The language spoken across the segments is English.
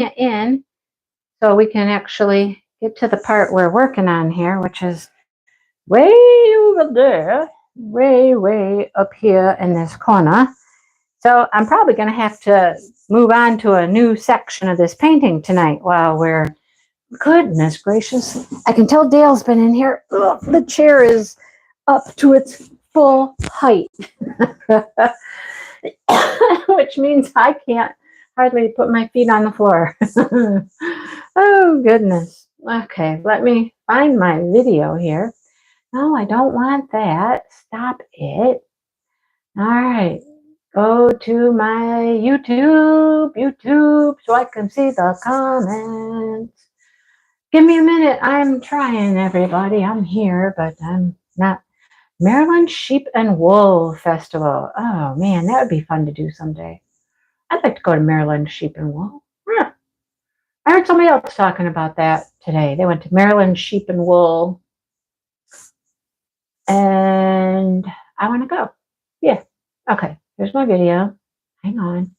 it in so we can actually get to the part we're working on here, which is way over there, way up here in this corner. So I'm probably going to have to move on to a new section of this painting tonight while we're, goodness gracious. I can tell Dale's been in here. Ugh, the chair is up to its full height, which means I can't hardly put my feet on the floor. Oh, goodness. Okay, let me find my video here. No, I don't want that. Stop it. All right. Go to my YouTube, so I can see the comments. Give me a minute. I'm trying, everybody. I'm here, but I'm not. Maryland Sheep and Wool Festival. Oh, man, that would be fun to do someday. I'd like to go to Maryland Sheep and Wool. Yeah. I heard somebody else talking about that today. They went to Maryland Sheep and Wool, and I want to go. Yeah. Okay. Here's my video. Hang on.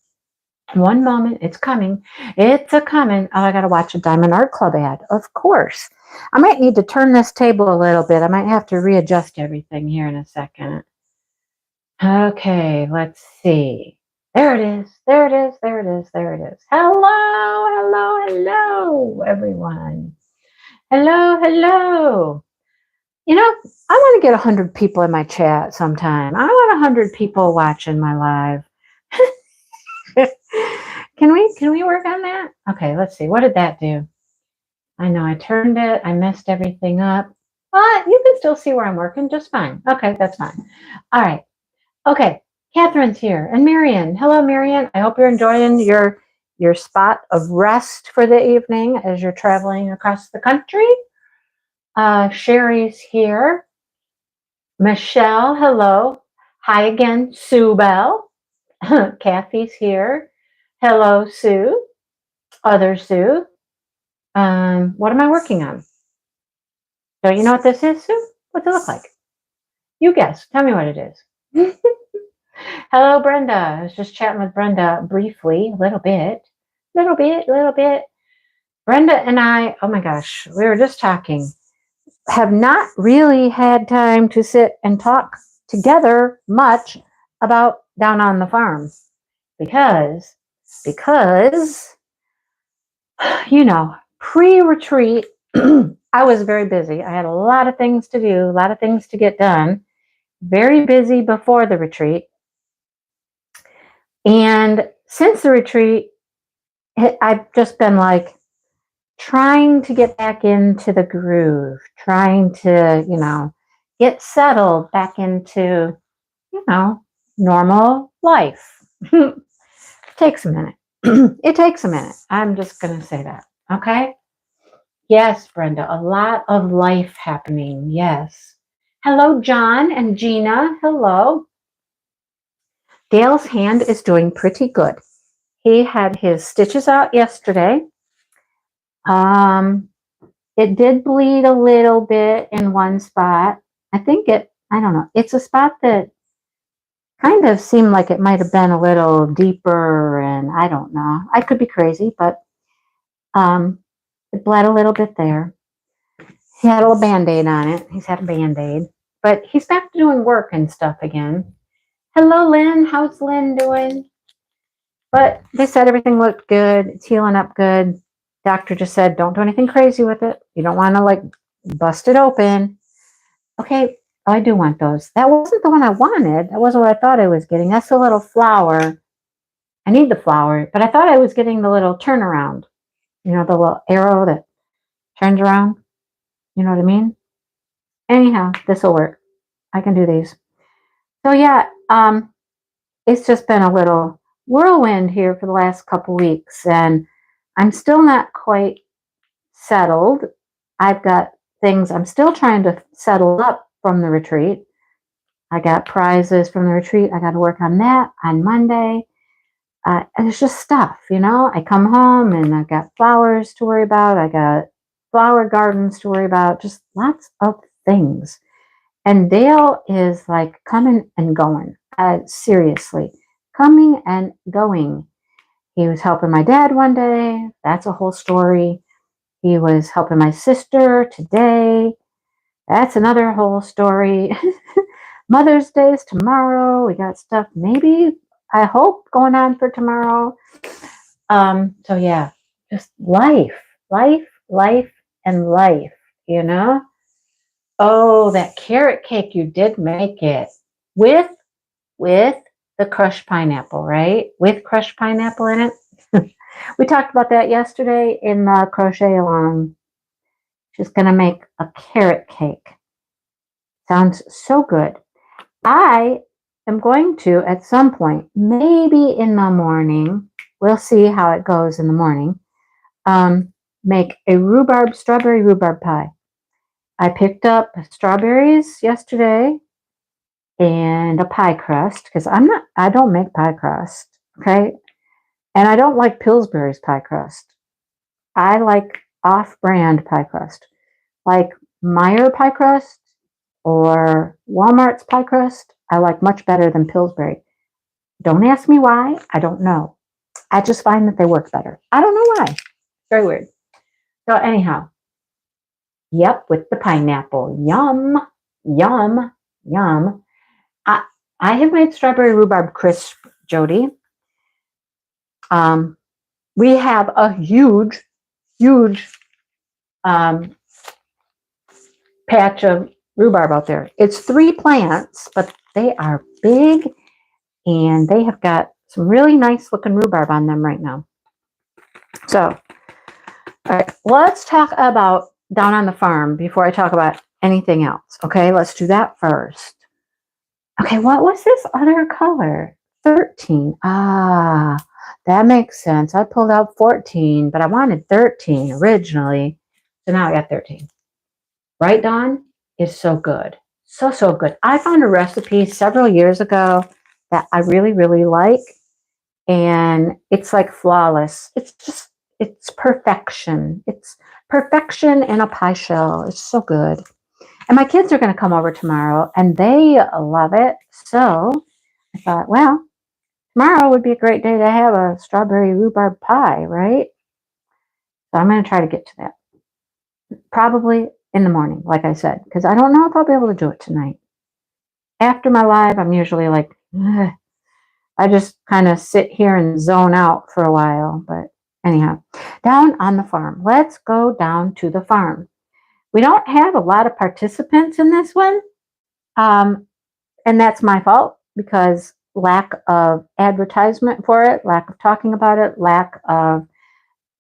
One moment. It's coming. It's a coming. Oh, I got to watch a Diamond Art Club ad. Of course. I might need to turn this table a little bit. I might have to readjust everything here in a second. Okay. Let's see. There it is. There it is. There it is. There it is. Hello, everyone. Hello. You know, I want to get 100 people in my chat sometime. I want 100 people watching my live. Can we work on that? Okay, let's see. What did that do? I know I turned it. I messed everything up. But you can still see where I'm working just fine. Okay, that's fine. All right. Okay, Catherine's here. And Marion. Hello, Marion. I hope you're enjoying your spot of rest for the evening as you're traveling across the country. Sherry's here. Michelle, hello. Hi again, Sue Bell. Kathy's here. Hello, Sue. Other Sue. What am I working on? Don't you know what this is, Sue? What's it look like? You guess. Tell me what it is. Hello, Brenda. I was just chatting with Brenda briefly, a little bit. Brenda and I, oh my gosh, we were just talking. Have not really had time to sit and talk together much about down on the farm because you know, pre-retreat I was very busy. I had a lot of things to do, a lot of things to get done. Very busy before the retreat, and since the retreat I've just been like trying to get back into the groove, trying to, get settled back into, normal life. It takes a minute. It takes a minute. I'm just going to say that. Okay. Yes, Brenda, a lot of life happening. Yes. Hello, John and Gina. Hello. Dale's hand is doing pretty good. He had his stitches out yesterday. It did bleed a little bit in one spot. I don't know. It's a spot that kind of seemed like it might have been a little deeper, and I don't know. I could be crazy, but it bled a little bit there. He had a little Band-Aid on it. He's had a Band-Aid. But he's back to doing work and stuff again. Hello, Lynn. How's Lynn doing? But they said everything looked good. It's healing up good. Doctor just said, don't do anything crazy with it. You don't want to bust it open. Okay, I do want those. That wasn't the one I wanted. That wasn't what I thought I was getting. That's the little flower. I need the flower, but I thought I was getting the little turnaround. The little arrow that turns around. You know what I mean? Anyhow, this will work. I can do these. So yeah, it's just been a little whirlwind here for the last couple weeks, and I'm still not quite settled. I've got things I'm still trying to settle up from the retreat. I got prizes from the retreat. I got to work on that on Monday. And it's just stuff, I come home and I've got flowers to worry about. I got flower gardens to worry about, just lots of things. And Dale is coming and going. Seriously, coming and going. He was helping my dad one day. That's a whole story. He was helping my sister today. That's another whole story. Mother's Day is tomorrow. We got stuff maybe, I hope, going on for tomorrow. So yeah, just life, and life, you know? Oh, that carrot cake, you did make it with the crushed pineapple, right? With crushed pineapple in it. We talked about that yesterday in the crochet along. She's going to make a carrot cake. Sounds so good. I am going to, at some point, maybe in the morning, we'll see how it goes in the morning, make a strawberry rhubarb pie. I picked up strawberries yesterday and a pie crust because I don't make pie crust, okay? And I don't like Pillsbury's pie crust. I like off-brand pie crust, like Meyer pie crust or Walmart's pie crust. I like much better than Pillsbury. Don't ask me why. I don't know. I just find that they work better. I don't know why. Very weird. So anyhow, yep, with the pineapple. Yum, yum, yum. I have made strawberry rhubarb crisp, Jody. We have a huge patch of rhubarb out there. It's 3 plants, but they are big and they have got some really nice looking rhubarb on them right now. So, all right, let's talk about down on the farm before I talk about anything else. Okay, let's do that first. Okay, what was this other color? 13. Ah, that makes sense. I pulled out 14, but I wanted 13 originally. So now I got 13. Right, Dawn? Is so good. So good. I found a recipe several years ago that I really like. And it's like flawless. It's perfection. It's perfection in a pie shell. It's so good. And my kids are going to come over tomorrow and they love it. So I thought, well, tomorrow would be a great day to have a strawberry rhubarb pie, right? So I'm going to try to get to that. Probably in the morning, like I said, because I don't know if I'll be able to do it tonight. After my live, I'm usually like, ugh. I just kind of sit here and zone out for a while. But anyhow, down on the farm. Let's go down to the farm. We don't have a lot of participants in this one. And that's my fault because lack of advertisement for it, lack of talking about it, lack of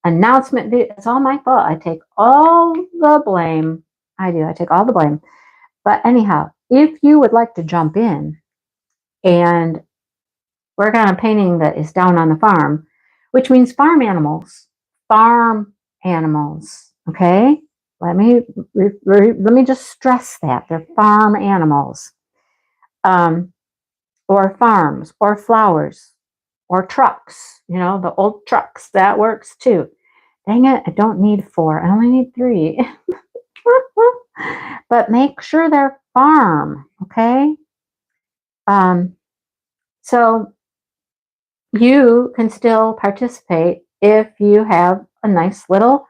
announcement. It's all my fault. I take all the blame. I do. I take all the blame. But anyhow, if you would like to jump in and work on a painting that is down on the farm, which means farm animals. Farm animals. Okay? Let me just stress that. They're farm animals. Or farms, or flowers, or trucks, the old trucks. That works too. Dang it, I don't need 4. I only need 3. But make sure they're farm, okay? So you can still participate if you have a nice little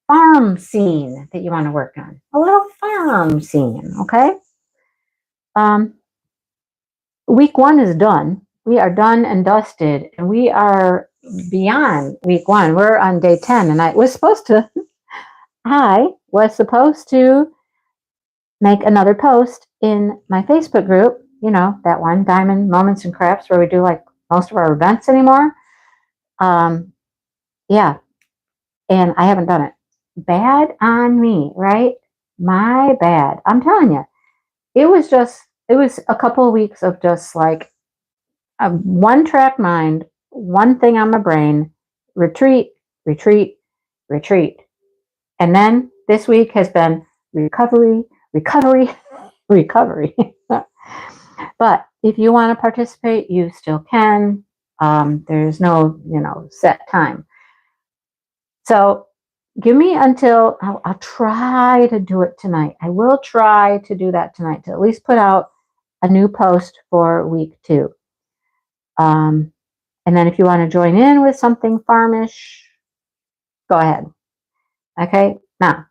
farm scene that you want to work on. A little farm scene, okay? Week 1 is done. We are done and dusted, and we are beyond week 1. We're on day 10, and I was supposed to make another post in my Facebook group, that one, Diamond Moments and Krafts, where we do like most of our events anymore. Yeah, and I haven't done it. Bad on me, right? My bad. I'm telling you, it was a couple of weeks of just like a one-track mind, one thing on my brain, retreat, retreat, retreat. And then this week has been recovery, recovery, recovery. But if you want to participate, you still can. There's no, set time. So give me until I'll try to do it tonight. I will try to do that tonight to at least put out a new post for week 2. And then if you want to join in with something farmish, go ahead. Okay. Now,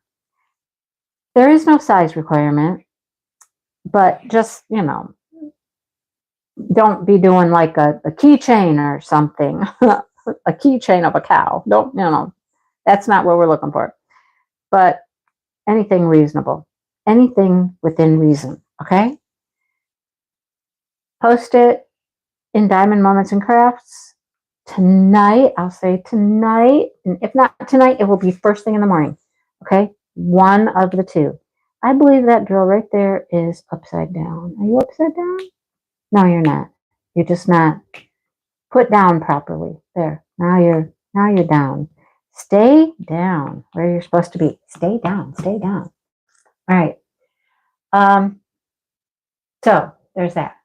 there is no size requirement, but just, don't be doing like a keychain or something, a keychain of a cow. Don't, that's not what we're looking for. But anything reasonable, anything within reason. Okay. Post it in Diamond Moments and Crafts tonight. I'll say tonight. And if not tonight, it will be first thing in the morning. Okay. One of the two. I believe that drill right there is upside down. Are you upside down? No, you're not. You're just not put down properly. There. Now you're down. Stay down where you're supposed to be. Stay down. Stay down. All right. So there's that.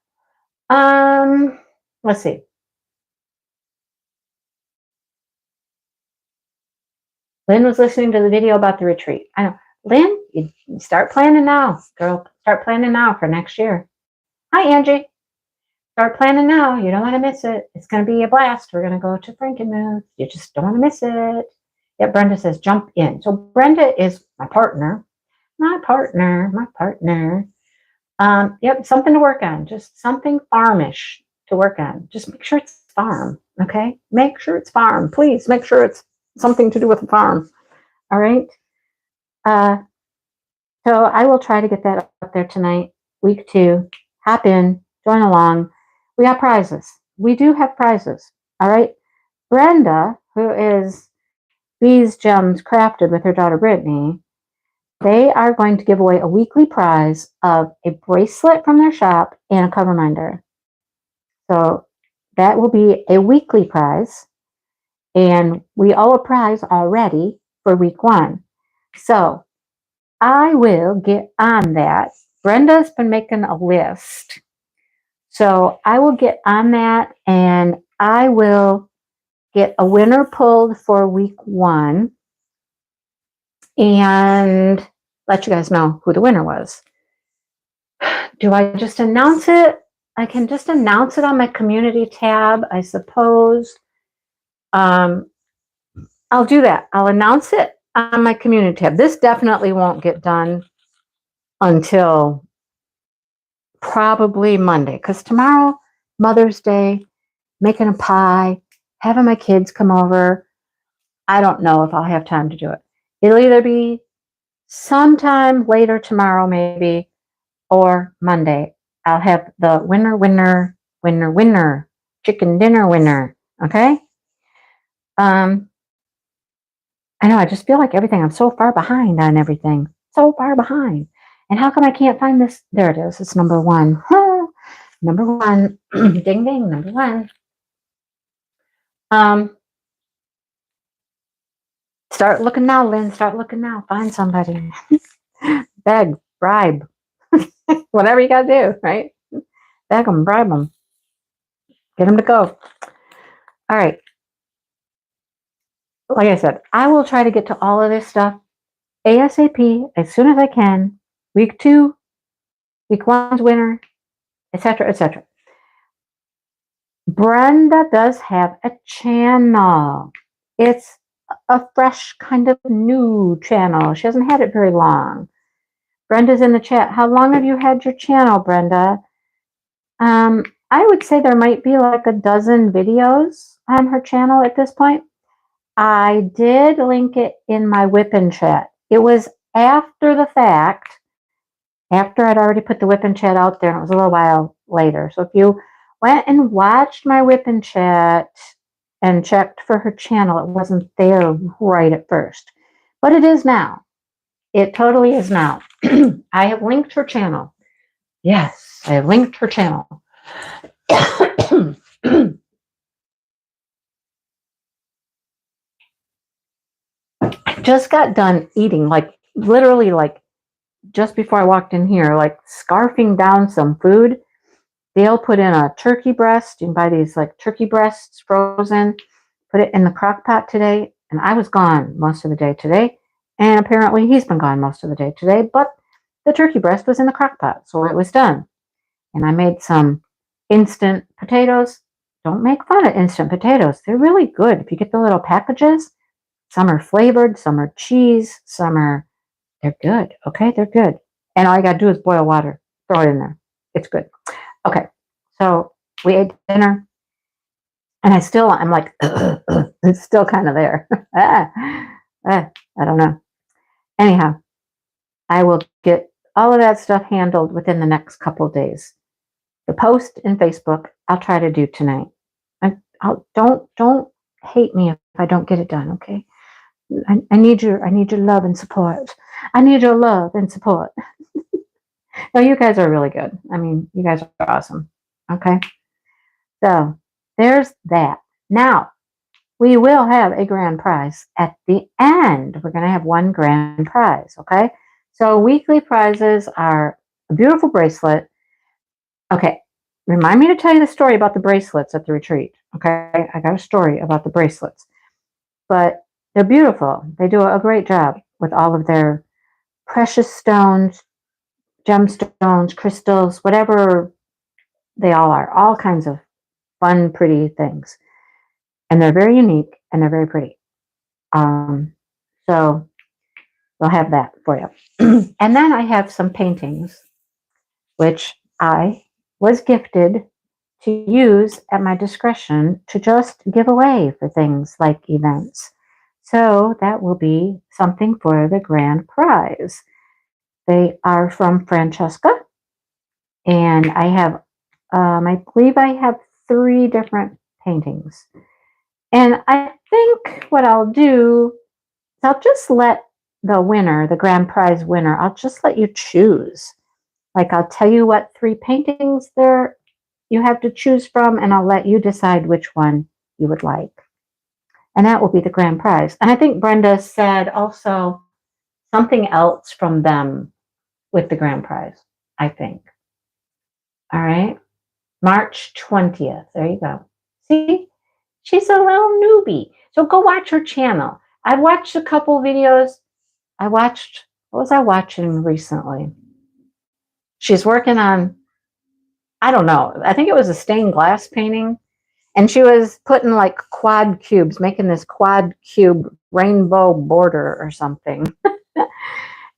Let's see. Lynn was listening to the video about the retreat. I know. Lynn, you start planning now, girl. Start planning now for next year. Hi, Angie. Start planning now. You don't want to miss it. It's going to be a blast. We're going to go to Frankenmuth. You just don't want to miss it. Yeah, Brenda says jump in. So Brenda is my partner. Yep, something to work on. Just something farmish to work on. Just make sure it's farm, okay? Make sure it's farm. Please make sure it's something to do with the farm. All right? So I will try to get that up there tonight, week 2. Hop in, join along. We got prizes. We do have prizes. All right? Brenda, who is Bees Gems Crafted with her daughter Brittany, they are going to give away a weekly prize of a bracelet from their shop and a cover minder. So that will be a weekly prize. And we owe a prize already for week 1. So I will get on that. Brenda's been making a list. So I will get on that and I will get a winner pulled for week 1 and let you guys know who the winner was. Do I just announce it? I can just announce it on my community tab, I suppose. I'll do that. I'll announce it on my community tab. This definitely won't get done until probably Monday, because tomorrow, Mother's Day, making a pie, having my kids come over. I don't know if I'll have time to do it. It'll either be sometime later tomorrow, maybe, or Monday. I'll have the winner, chicken dinner winner. Okay? I know, I just feel like everything, I'm so far behind on everything. So far behind. And how come I can't find this? There it is. It's number 1. Number 1. Ding, ding, number 1. Start looking now, Lynn. Start looking now. Find somebody. Beg, bribe. Whatever you got to do, right? Beg them, bribe them. Get them to go. All right. Like I said, I will try to get to all of this stuff ASAP as soon as I can. Week 2, week 1's winner, etc., etc. Brenda does have a channel. It's a fresh kind of new channel. She hasn't had it very long. Brenda's in the chat. How long have you had your channel, Brenda? I would say there might be like a dozen videos on her channel at this point. I did link it in my whip-in chat. It was after the fact, after I'd already put the whip-in chat out there, and it was a little while later. So if you went and watched my whip-in chat and checked for her channel, it wasn't there right at first. But it is now. It totally is now. I have linked her channel. Yes, I have linked her channel. I just got done eating, like literally like just before I walked in here, like scarfing down some food. Dale put in a turkey breast. You can buy these like turkey breasts frozen. Put it in the crock pot today, and I was gone most of the day today. And apparently he's been gone most of the day today, but the turkey breast was in the crock pot, so it was done. And I made some instant potatoes. don't make fun of instant potatoes. They're really good. If you get the little packages, some are flavored, some are cheese, they're good. Okay, they're good. And all you got to do is boil water, throw it in there. It's good. Okay, so we ate dinner, and I'm like, it's still kind of there. I don't know. Anyhow, I will get all of that stuff handled within the next couple of days. The post in Facebook, I'll try to do tonight. Don't hate me if I don't get it done, okay? I need your love and support. I need your love and support. No, you guys are really good. I mean, you guys are awesome. Okay. So there's that. Now we will have a grand prize at the end. We're going to have one grand prize. Okay. So weekly prizes are a beautiful bracelet. Okay. Remind me to tell you the story about the bracelets at the retreat. Okay. I got a story about the bracelets, but they're beautiful. They do a great job with all of their precious stones, gemstones, crystals, whatever they all are, all kinds of fun, pretty things. And they're very unique and they're very pretty. So we'll have that for you. And then I have some paintings, which I was gifted to use at my discretion to just give away for things like events. So that will be something for the grand prize. They are from Francesca. And I have, I believe I have 3 different paintings. And I think what I'll do is I'll just let the winner, the grand prize winner, I'll just let you choose. Like I'll tell you what 3 paintings there you have to choose from, and I'll let you decide which one you would like. And that will be the grand prize. And I think Brenda said also something else from them with the grand prize, I think. All right. March 20th. There you go. See? She's a little newbie. So go watch her channel. I watched a couple videos. What was I watching recently? She's working on, I don't know, I think it was a stained glass painting. And she was putting like quad cubes, making this quad cube rainbow border or something.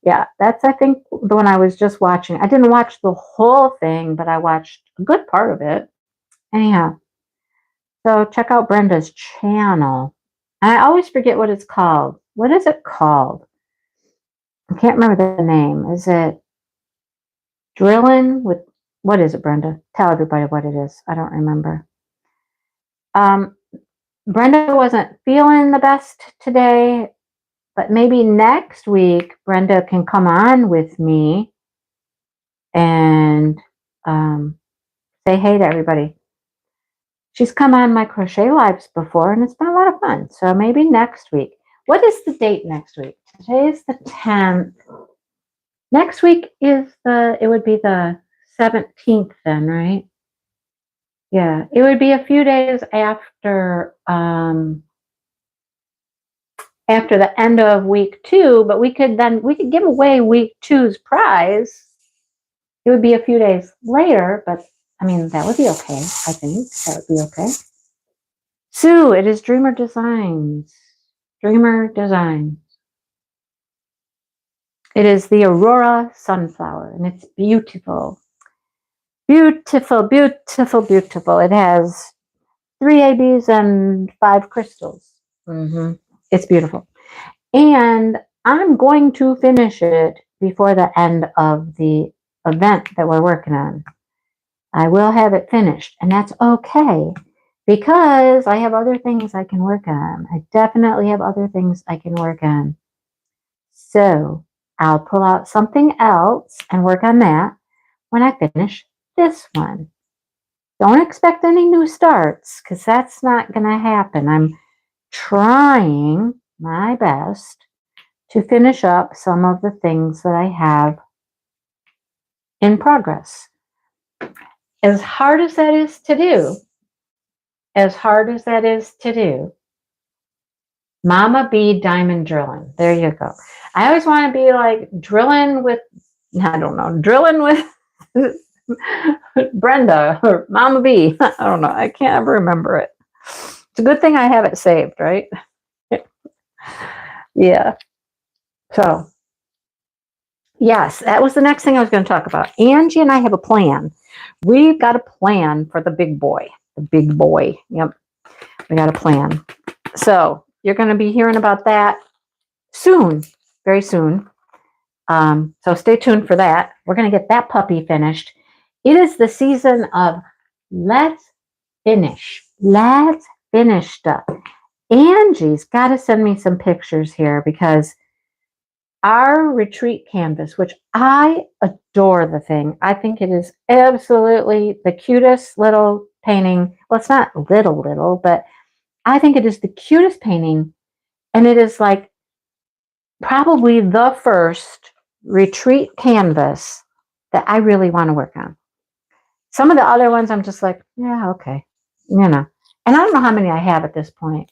Yeah, that's, I think, the one I was just watching. I didn't watch the whole thing, but I watched a good part of it. Anyhow, so check out Brenda's channel. And I always forget what it's called. What is it called? I can't remember the name. Is it Drilling with, what is it, Brenda? Tell everybody what it is. I don't remember. Brenda wasn't feeling the best today, but maybe next week Brenda can come on with me and say hey to everybody. She's come on my crochet lives before, and it's been a lot of fun. So maybe next week. What is the date next week? Today is the 10th. Next week is it would be the 17th then, right? Yeah, it would be a few days after the end of week 2, but we could give away week 2's prize. It would be a few days later, but I mean, that would be okay. I think that would be okay. Sue, it is Dreamer Designs. Dreamer Designs. It is the Aurora Sunflower, and it's beautiful. Beautiful, beautiful, beautiful. It has 3 ABs and 5 crystals. It's beautiful. And I'm going to finish it before the end of the event that we're working on. I will have it finished, and that's okay because I have other things I can work on. I definitely have other things I can work on. So I'll pull out something else and work on that when I finish this one. Don't expect any new starts because that's not going to happen. I'm trying my best to finish up some of the things that I have in progress. As hard as that is to do, Mama B diamond drilling. There you go. I always want to be like drilling with Brenda or Mama B. I don't know. I can't ever remember it. It's a good thing I have it saved, right? Yeah. So, yes, that was the next thing I was going to talk about. Angie and I have a plan. We've got a plan for the big boy. The big boy. Yep. We got a plan. So, you're going to be hearing about that soon, very soon. So stay tuned for that. We're going to get that puppy finished. It is the season of let's finish. Let's finish stuff. Angie's got to send me some pictures here because our retreat canvas, which I adore the thing. I think it is absolutely the cutest little painting. Well, it's not little, but I think it is the cutest painting. And it is like probably the first retreat canvas that I really want to work on. Some of the other ones I'm just like, yeah, okay. And I don't know how many I have at this point.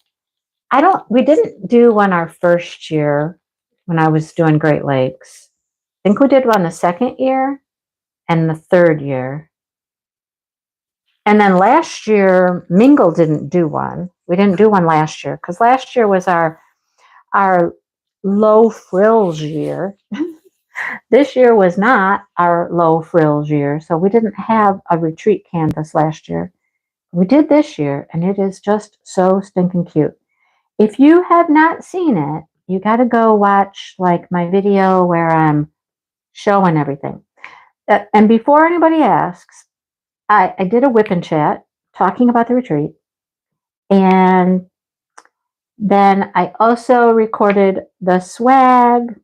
We didn't do one our first year when I was doing Great Lakes. I think we did one the second year and the third year. And then last year, Mingle didn't do one. We didn't do one last year because last year was our low frills year. This year was not our low frills year, so we didn't have a retreat canvas last year. We did this year, and it is just so stinking cute. If you have not seen it, you got to go watch like my video where I'm showing everything. And before anybody asks, I did a whip and chat talking about the retreat, and then I also recorded the swag,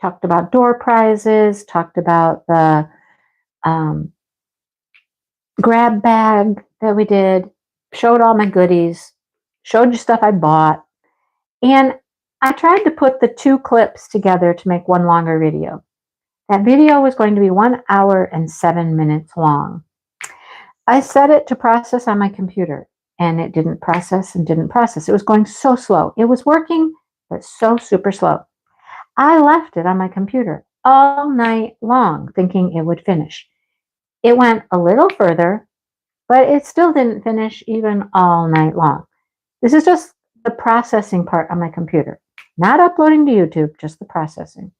talked about door prizes, talked about the grab bag that we did, showed all my goodies, showed you stuff I bought, and I tried to put the two clips together to make one longer video. That video was going to be 1 hour and 7 minutes long. I set it to process on my computer, and it didn't process and didn't process. It was going so slow. It was working, but so super slow. I left it on my computer all night long thinking it would finish. It went a little further, but it still didn't finish even all night long. This is just the processing part on my computer, not uploading to YouTube, just the processing.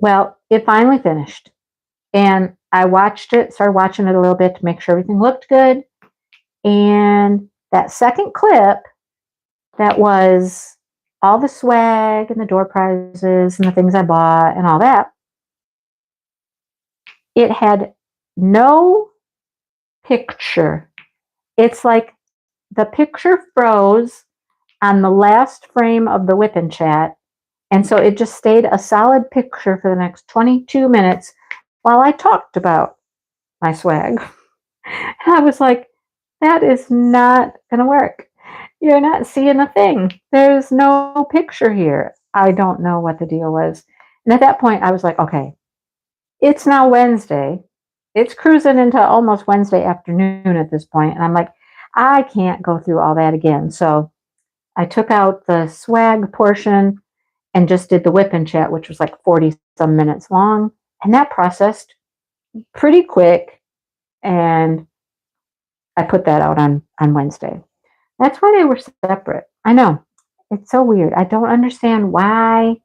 Well, it finally finished, and I started watching it a little bit to make sure everything looked good. And that second clip that was all the swag and the door prizes and the things I bought and all that, it had no picture. It's like the picture froze on the last frame of the whip and chat. And so it just stayed a solid picture for the next 22 minutes while I talked about my swag. And I was like, that is not going to work. You're not seeing a thing. There's no picture here. I don't know what the deal was. And at that point, I was like, okay, it's now Wednesday. It's cruising into almost Wednesday afternoon at this point. And I'm like, I can't go through all that again. So I took out the swag portion and just did the whip and chat, which was like 40 some minutes long. And that processed pretty quick. And I put that out on Wednesday. That's why they were separate. I know. It's so weird. I don't understand why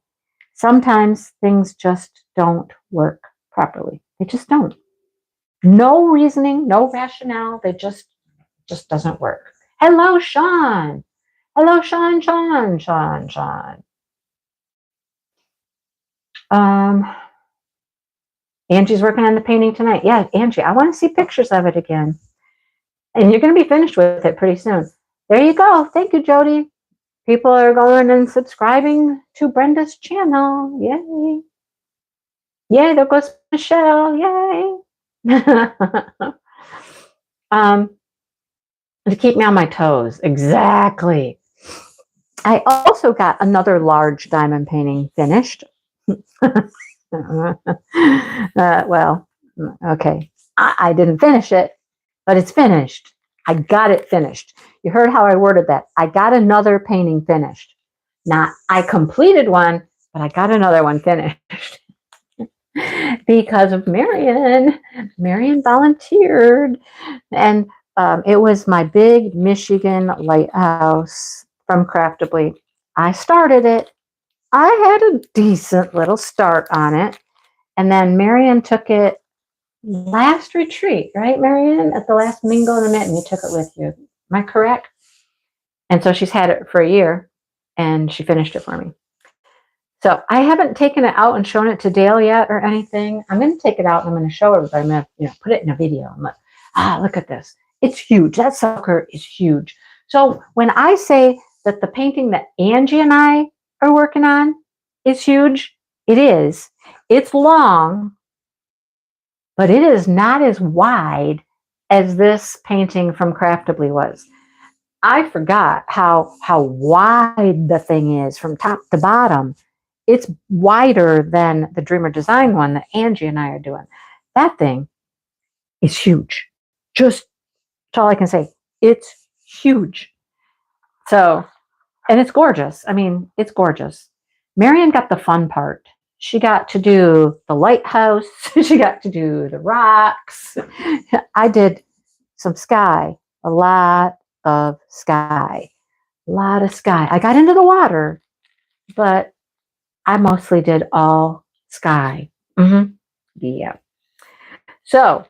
sometimes things just don't work properly. They just don't. No reasoning, no rationale. They just doesn't work. Hello, Sean. Hello, Sean. Angie's working on the painting tonight. Yeah, Angie, I want to see pictures of it again. And you're going to be finished with it pretty soon. There you go. Thank you, Jody. People are going and subscribing to Brenda's channel. Yay. Yay, there goes Michelle. Yay. To keep me on my toes. Exactly. I also got another large diamond painting finished. Well, okay. I didn't finish it, but it's finished. I got it finished. You heard how I worded that. I got another painting finished. Not I completed one, but I got another one finished. because of Marion. Marion volunteered. And it was my big Michigan lighthouse from Craftably. I started it. I had a decent little start on it. And then Marion took it last retreat, right, Marion? At the last Mingle in the Mitten, you took it with you. Am I correct? And so she's had it for a year, and she finished it for me. So I haven't taken it out and shown it to Dale yet or anything. I'm going to take it out and I'm going to show everybody. I'm going to put it in a video. I'm like, look at this. It's huge. That sucker is huge. So when I say that the painting that Angie and I are working on is huge, it is. It's long, but it is not as wide as this painting from Craftably was. I forgot how wide the thing is from top to bottom. It's wider than the Dreamer Design one that Angie and I are doing. That thing is huge. Just that's all I can say. It's huge. So, and it's gorgeous. I mean, it's gorgeous. Marion got the fun part. She got to do the lighthouse. She got to do the rocks. I did some sky, a lot of sky, a lot of sky. I got into the water, but I mostly did all sky. Yeah. So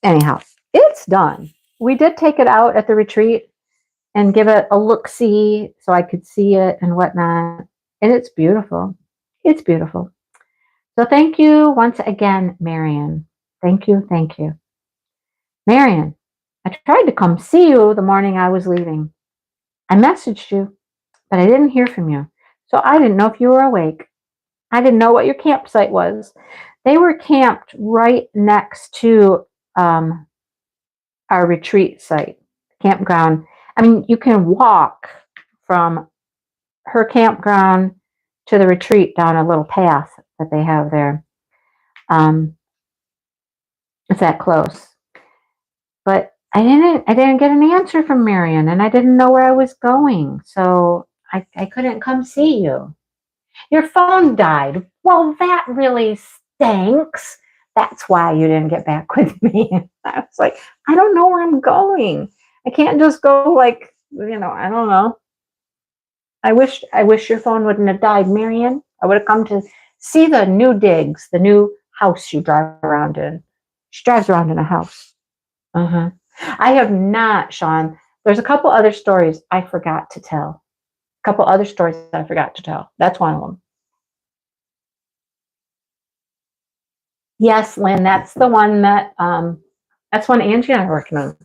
anyhow, it's done. We did take it out at the retreat and give it a look-see so I could see it and whatnot. And it's beautiful. It's beautiful. So thank you once again, Marion. Thank you. Thank you. Marion, I tried to come see you the morning I was leaving. I messaged you, but I didn't hear from you. So I didn't know if you were awake. I didn't know what your campsite was. They were camped right next to our retreat site, campground. I mean, you can walk from her campground to the retreat down a little path that they have there. It's that close. But I didn't get an answer from Marion, and I didn't know where I was going, so I couldn't come see you. Your phone died. Well, that really stinks. That's why you didn't get back with me. I was like, I don't know where I'm going. I can't just go like, I don't know. I wish your phone wouldn't have died, Marion. I would have come to see the new digs, the new house you drive around in. She drives around in a house. I have not, Sean. There's a couple other stories I forgot to tell. A couple other stories I forgot to tell. That's one of them. Yes, Lynn, that's the one that's one Angie and I are working on.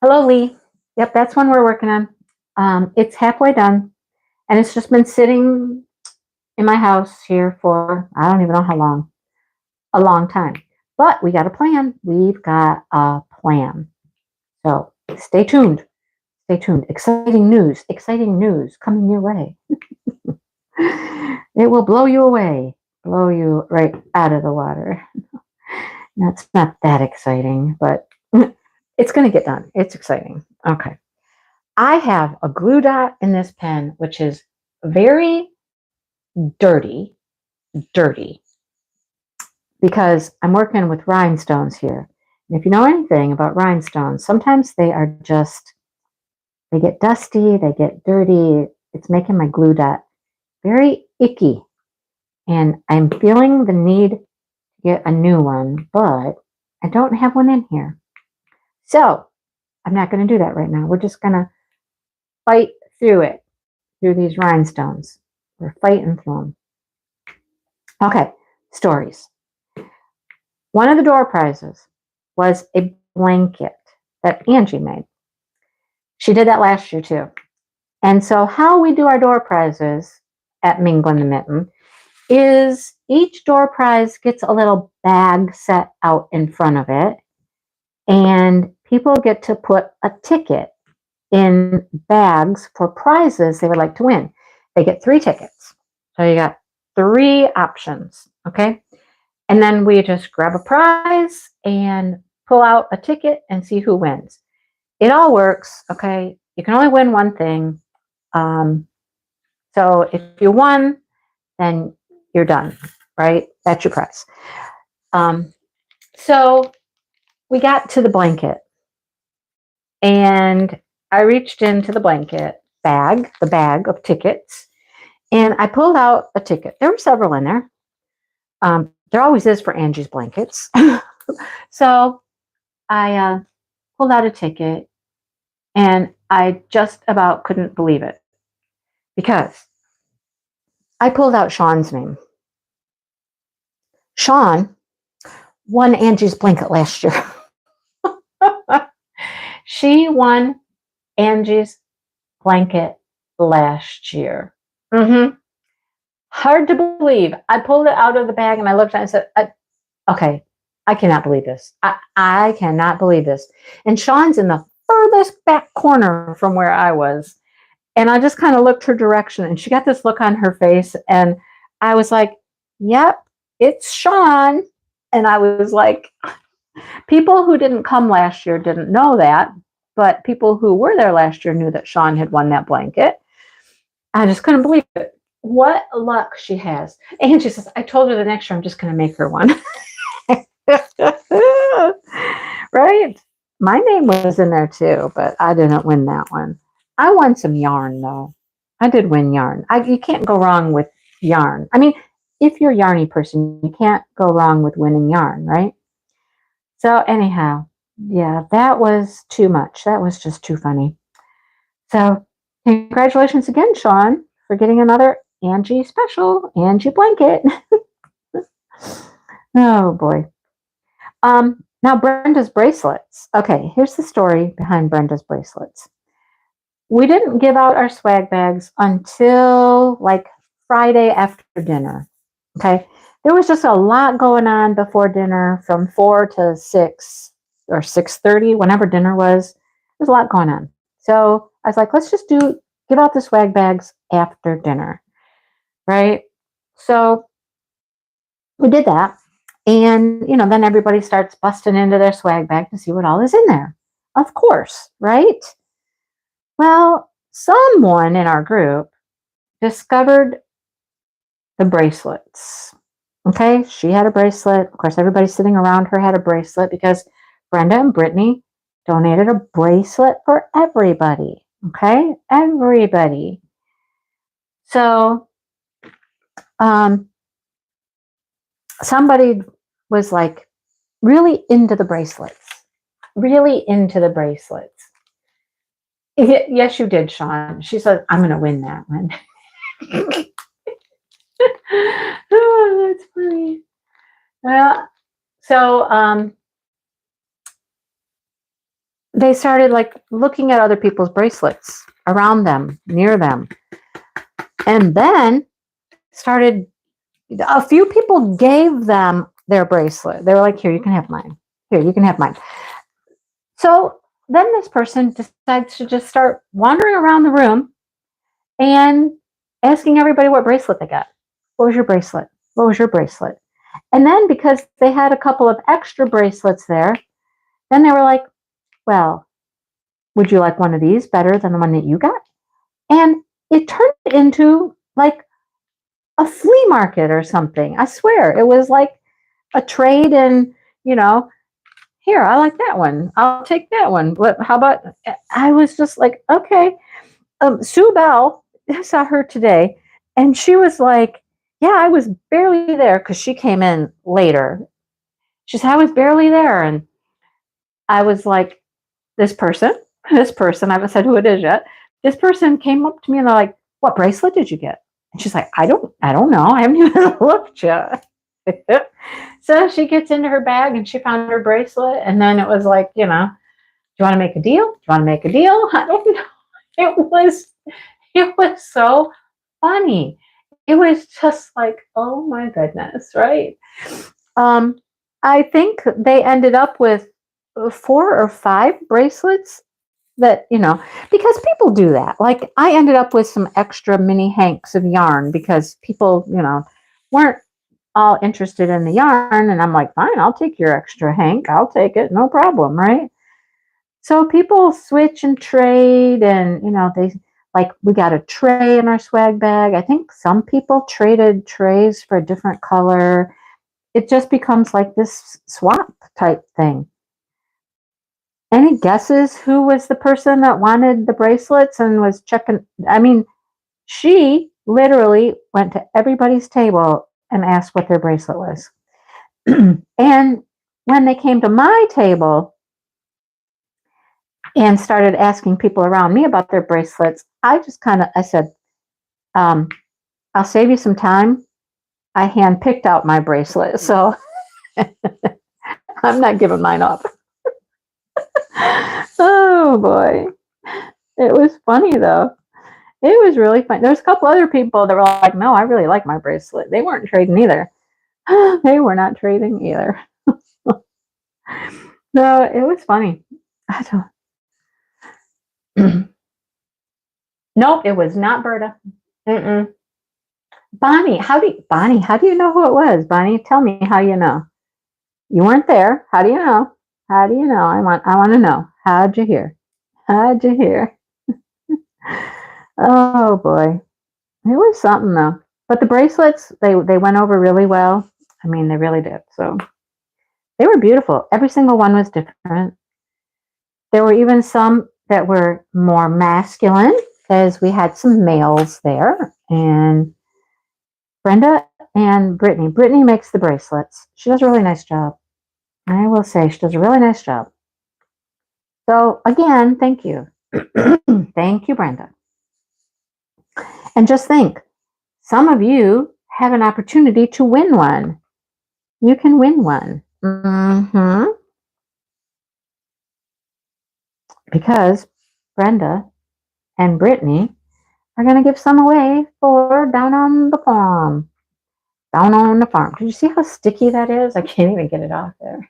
Hello, Lee. Yep, that's one we're working on. It's halfway done, and it's just been sitting in my house here for, I don't even know how long, a long time. But we got a plan. We've got a plan. So stay tuned. Stay tuned. Exciting news coming your way. It will blow you away, blow you right out of the water. That's not that exciting, but it's going to get done. It's exciting. Okay. I have a glue dot in this pen, which is very dirty, because I'm working with rhinestones here. And if you know anything about rhinestones, sometimes they get dusty, they get dirty. It's making my glue dot very icky. And I'm feeling the need to get a new one, but I don't have one in here. So I'm not going to do that right now. We're just going to fight through it, through these rhinestones. We're fighting through them. Okay, stories. One of the door prizes was a blanket that Angie made. She did that last year too. And so how we do our door prizes at Mingle in the Mitten is each door prize gets a little bag set out in front of it, and people get to put a ticket in bags for prizes they would like to win. They get 3 tickets. So you got 3 options, okay? And then we just grab a prize and pull out a ticket and see who wins. It all works, okay? You can only win one thing. So if you won, then you're done. right? That's your price. So we got to the blanket, and I reached into the blanket bag, the bag of tickets, and I pulled out a ticket. There were several in there. There always is for Angie's blankets. So I pulled out a ticket, and I just about couldn't believe it because I pulled out Sean's name. Sean won Angie's blanket last year. She won Angie's blanket last year. Mm-hmm. Hard to believe. I pulled it out of the bag and I looked at it and said, okay, I cannot believe this. I cannot believe this. And Sean's in the furthest back corner from where I was. And I just kind of looked her direction and she got this look on her face. And I was like, yep, it's Sean. And I was like, people who didn't come last year didn't know that. But people who were there last year knew that Sean had won that blanket. I just couldn't believe it. What luck she has. And she says, I told her the next year I'm just going to make her one. Right? My name was in there too, but I didn't win that one. I won some yarn though. I did win yarn. You can't go wrong with yarn. I mean, if you're a yarny person, you can't go wrong with winning yarn, right? So anyhow, yeah, that was too much. That was just too funny. So congratulations again, Sean, for getting another Angie special, Angie blanket. Oh boy. Now Brenda's bracelets. Okay, here's the story behind Brenda's bracelets. We didn't give out our swag bags until like Friday after dinner. Okay. There was just a lot going on before dinner from 4 to 6 or 6:30, whenever dinner was. There's a lot going on. So I was like, let's just give out the swag bags after dinner. Right? So we did that. And, then everybody starts busting into their swag bag to see what all is in there. Of course, right? Well, someone in our group discovered the bracelets. Okay, she had a bracelet. Of course, everybody sitting around her had a bracelet because Brenda and Brittany donated a bracelet for everybody. Okay, everybody. So, somebody was like really into the bracelets. Really into the bracelets. Yes, you did, Sean. She said, I'm going to win that one. Oh, that's funny. Well, so they started like looking at other people's bracelets around them, near them. And then a few people gave them their bracelet. They were like, here, you can have mine. Here, you can have mine. So then this person decides to just start wandering around the room and asking everybody what bracelet they got. What was your bracelet? What was your bracelet? And then because they had a couple of extra bracelets there, then they were like, well, would you like one of these better than the one that you got? And it turned into like a flea market or something. I swear, it was like a trade and, here, I like that one. I'll take that one. How about, I was just like, okay. Sue Bell, I saw her today, and she was like, yeah, I was barely there because she came in later. She said, I was barely there. And I was like, this person, I haven't said who it is yet. This person came up to me and they're like, what bracelet did you get? And she's like, I don't know. I haven't even looked yet. So she gets into her bag and she found her bracelet. And then it was like, do you want to make a deal? Do you want to make a deal? I don't know. It was so funny. It was just like, oh my goodness, right? I think they ended up with 4 or 5 bracelets that, because people do that. Like I ended up with some extra mini hanks of yarn because people, weren't all interested in the yarn. And I'm like, fine, I'll take your extra hank. I'll take it. No problem, right? So people switch and trade and, Like we got a tray in our swag bag. I think some people traded trays for a different color. It just becomes like this swap type thing. Any guesses who was the person that wanted the bracelets and was checking? I mean, she literally went to everybody's table and asked what their bracelet was. And when they came to my table and started asking people around me about their bracelets, I said, I'll save you some time. I handpicked out my bracelet, so I'm not giving mine up. Oh boy. It was funny though. It was really fun. There's a couple other people that were like, no, I really like my bracelet. They weren't trading either. They were not trading either. No, it was funny. I don't. Nope, it was not Berta. Mm-mm. Bonnie, how do you know who it was? Bonnie, tell me how you know. You weren't there. How do you know? How do you know? I want to know. How'd you hear? How'd you hear? Oh boy. It was something though. But the bracelets, they went over really well. I mean, they really did. So they were beautiful. Every single one was different. There were even some that were more masculine because we had some males there. And Brenda and Brittany. Brittany makes the bracelets. She does a really nice job. I will say she does a really nice job. So again, thank you. Thank you, Brenda. And just think, some of you have an opportunity to win one. You can win one. Because Brenda and Brittany are going to give some away for down on the farm. Down on the farm. Did you see how sticky that is? I can't even get it off there.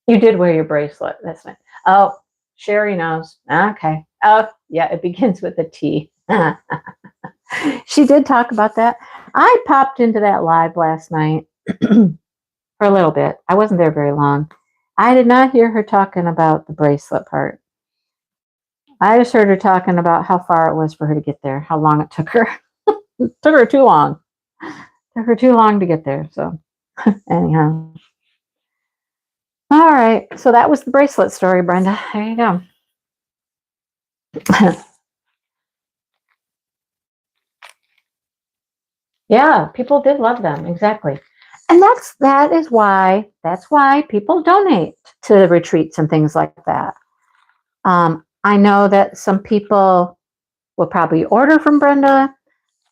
You did wear your bracelet. That's nice. Oh, Sherry knows. Okay. Oh, yeah, it begins with a T. She did talk about that. I popped into that live last night for a little bit. I wasn't there very long. I did not hear her talking about the bracelet part. I just heard her talking about how far it was for her to get there, how long it took her. It took her too long. Took her too long to get there. So, anyhow. All right. So that was the bracelet story, Brenda. There you go. Yeah, people did love them. Exactly. And that's why people donate to retreats and things like that. I know that some people will probably order from Brenda.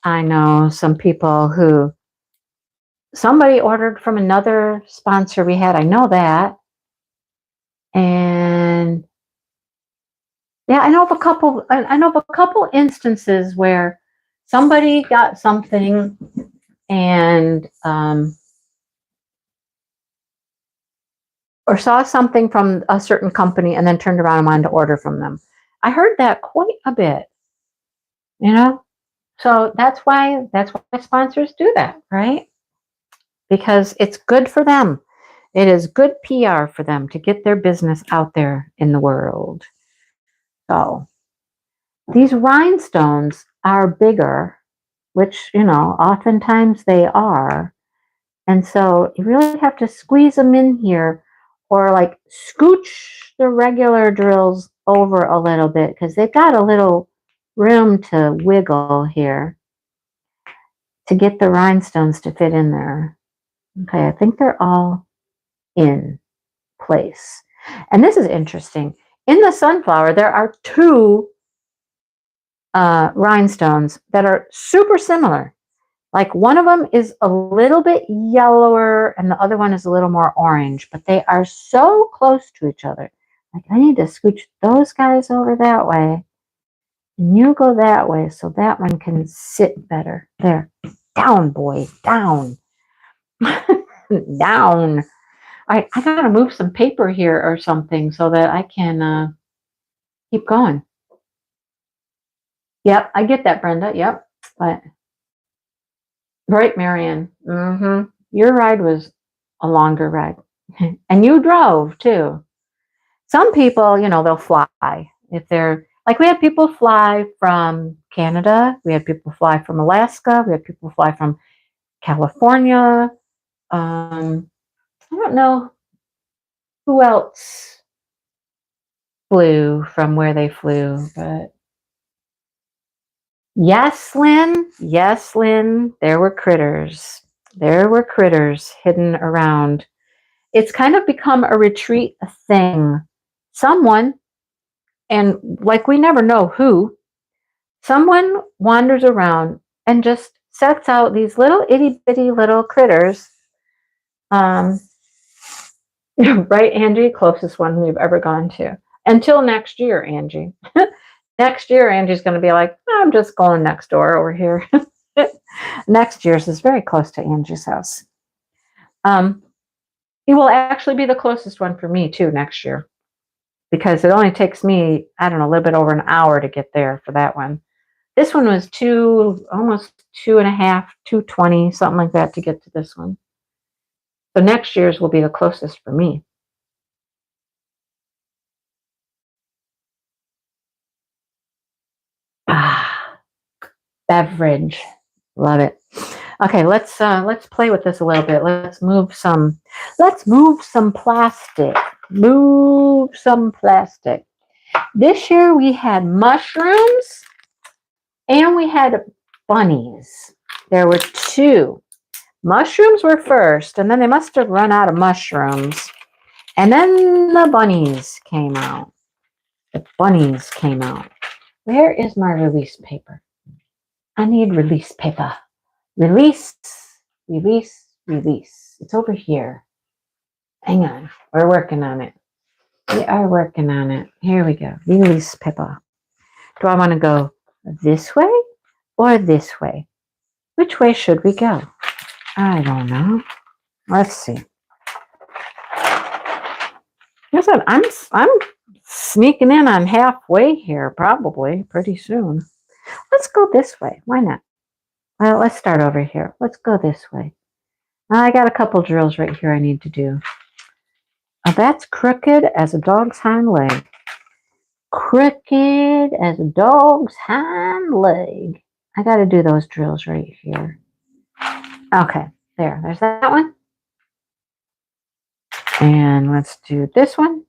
I know some people who somebody ordered from another sponsor we had. I know that. And yeah, I know of a couple instances where somebody got something and or saw something from a certain company and then turned around and wanted to order from them. I heard that quite a bit, you know? So that's why sponsors do that, right? Because it's good for them. It is good PR for them to get their business out there in the world. So these rhinestones are bigger, which, oftentimes they are. And so you really have to squeeze them in here or like scooch the regular drills over a little bit because they've got a little room to wiggle here to get the rhinestones to fit in there. Okay, I think they're all in place. And this is interesting. In the sunflower, there are two rhinestones that are super similar. Like one of them is a little bit yellower and the other one is a little more orange, but they are so close to each other. Like I need to scooch those guys over that way and you go that way so that one can sit better. There. Down, boy. Down. Down. I gotta move some paper here or something so that I can keep going. Yep, I get that, Brenda. Yep. But right, Marion. Your ride was a longer ride. And you drove too. Some people, they'll fly. If they're like, we had people fly from Canada, we had people fly from Alaska, we had people fly from California. I don't know who else flew from where they flew, but yes, Lynn. Yes, Lynn. There were critters. There were critters hidden around. It's kind of become a retreat thing. Someone, and like we never know who, someone wanders around and just sets out these little itty bitty little critters. Um, right, Angie? Closest one we've ever gone to. Until next year, Angie. Next year, Angie's going to be like, I'm just going next door over here. Next year's is very close to Angie's house. It will actually be the closest one for me, too, next year. Because it only takes me, I don't know, a little bit over an hour to get there for that one. This one was almost 2.5, 2:20, something like that to get to this one. So next year's will be the closest for me. Beverage. Love it. Okay, let's play with this a little bit. Let's move some plastic. Move some plastic. This year we had mushrooms and we had bunnies. There were two. Mushrooms were first, and then they must have run out of mushrooms. And then the bunnies came out. The bunnies came out. Where is my release paper? I need release paper. Release, release, release. It's over here. Hang on. We're working on it. We are working on it. Here we go. Release paper. Do I want to go this way or this way? Which way should we go? I don't know. Let's see. Listen, I'm sneaking in on halfway here, probably pretty soon. Let's go this way. Why not? Well, let's start over here. Let's go this way. I got a couple drills right here I need to do. That's crooked as a dog's hind leg. Crooked as a dog's hind leg. I got to do those drills right here. Okay, there's that one. And let's do this one.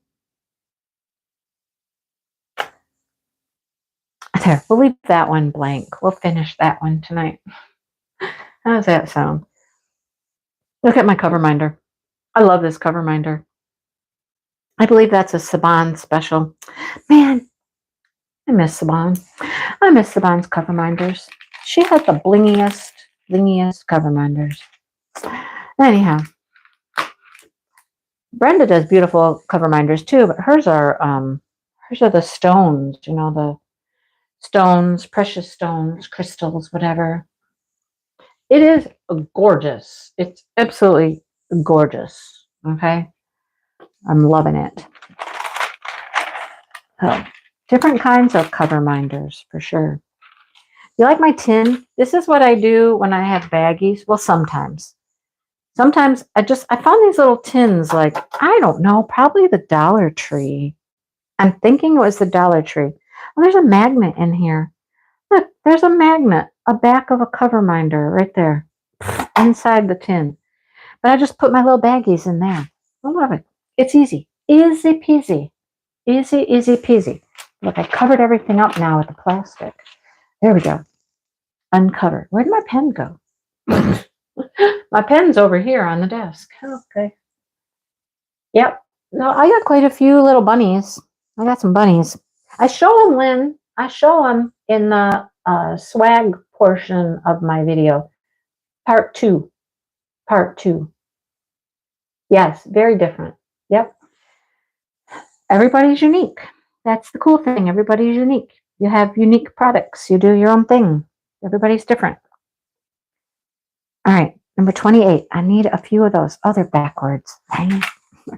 There, we'll leave that one blank. We'll finish that one tonight. How does that sound? Look at my cover minder. I love this cover minder. I believe that's a Saban special. Man, I miss Saban. I miss Saban's cover minders. She has the blingiest cover minders. Anyhow, Brenda does beautiful cover minders too, but hers are the stones, the stones, precious stones, crystals, whatever. It is gorgeous. It's absolutely gorgeous. Okay. I'm loving it. So, different kinds of cover minders for sure. You like my tin? This is what I do when I have baggies. Well, sometimes. Sometimes I found these little tins, like, I don't know, probably the Dollar Tree. I'm thinking it was the Dollar Tree. Well, there's a magnet in here. Look, there's a magnet, a back of a cover minder right there, inside the tin. But I just put my little baggies in there. I love it. It's easy. Easy peasy. Easy, easy peasy. Look, I covered everything up now with the plastic. There we go. Uncovered. Where did my pen go? My pen's over here on the desk. Okay. Yep. No, I got quite a few little bunnies. I got some bunnies. I show them, Lynn. I show them in the swag portion of my video. Part two. Yes, very different. Yep. Everybody's unique. That's the cool thing. Everybody's unique. You have unique products. You do your own thing. Everybody's different. All right. Number 28. I need a few of those. Oh, they're backwards. They're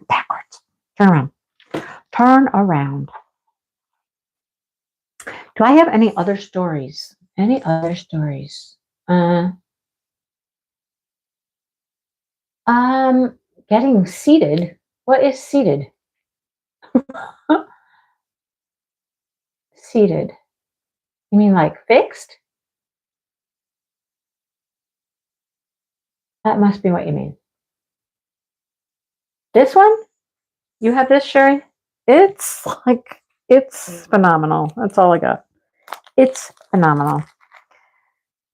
backwards. Turn around. Turn around. Do I have any other stories? Any other stories? Getting seated. What is seated? seated? You mean like fixed? That must be what you mean. This one? You have this, Sherry? It's phenomenal. That's all I got. It's phenomenal.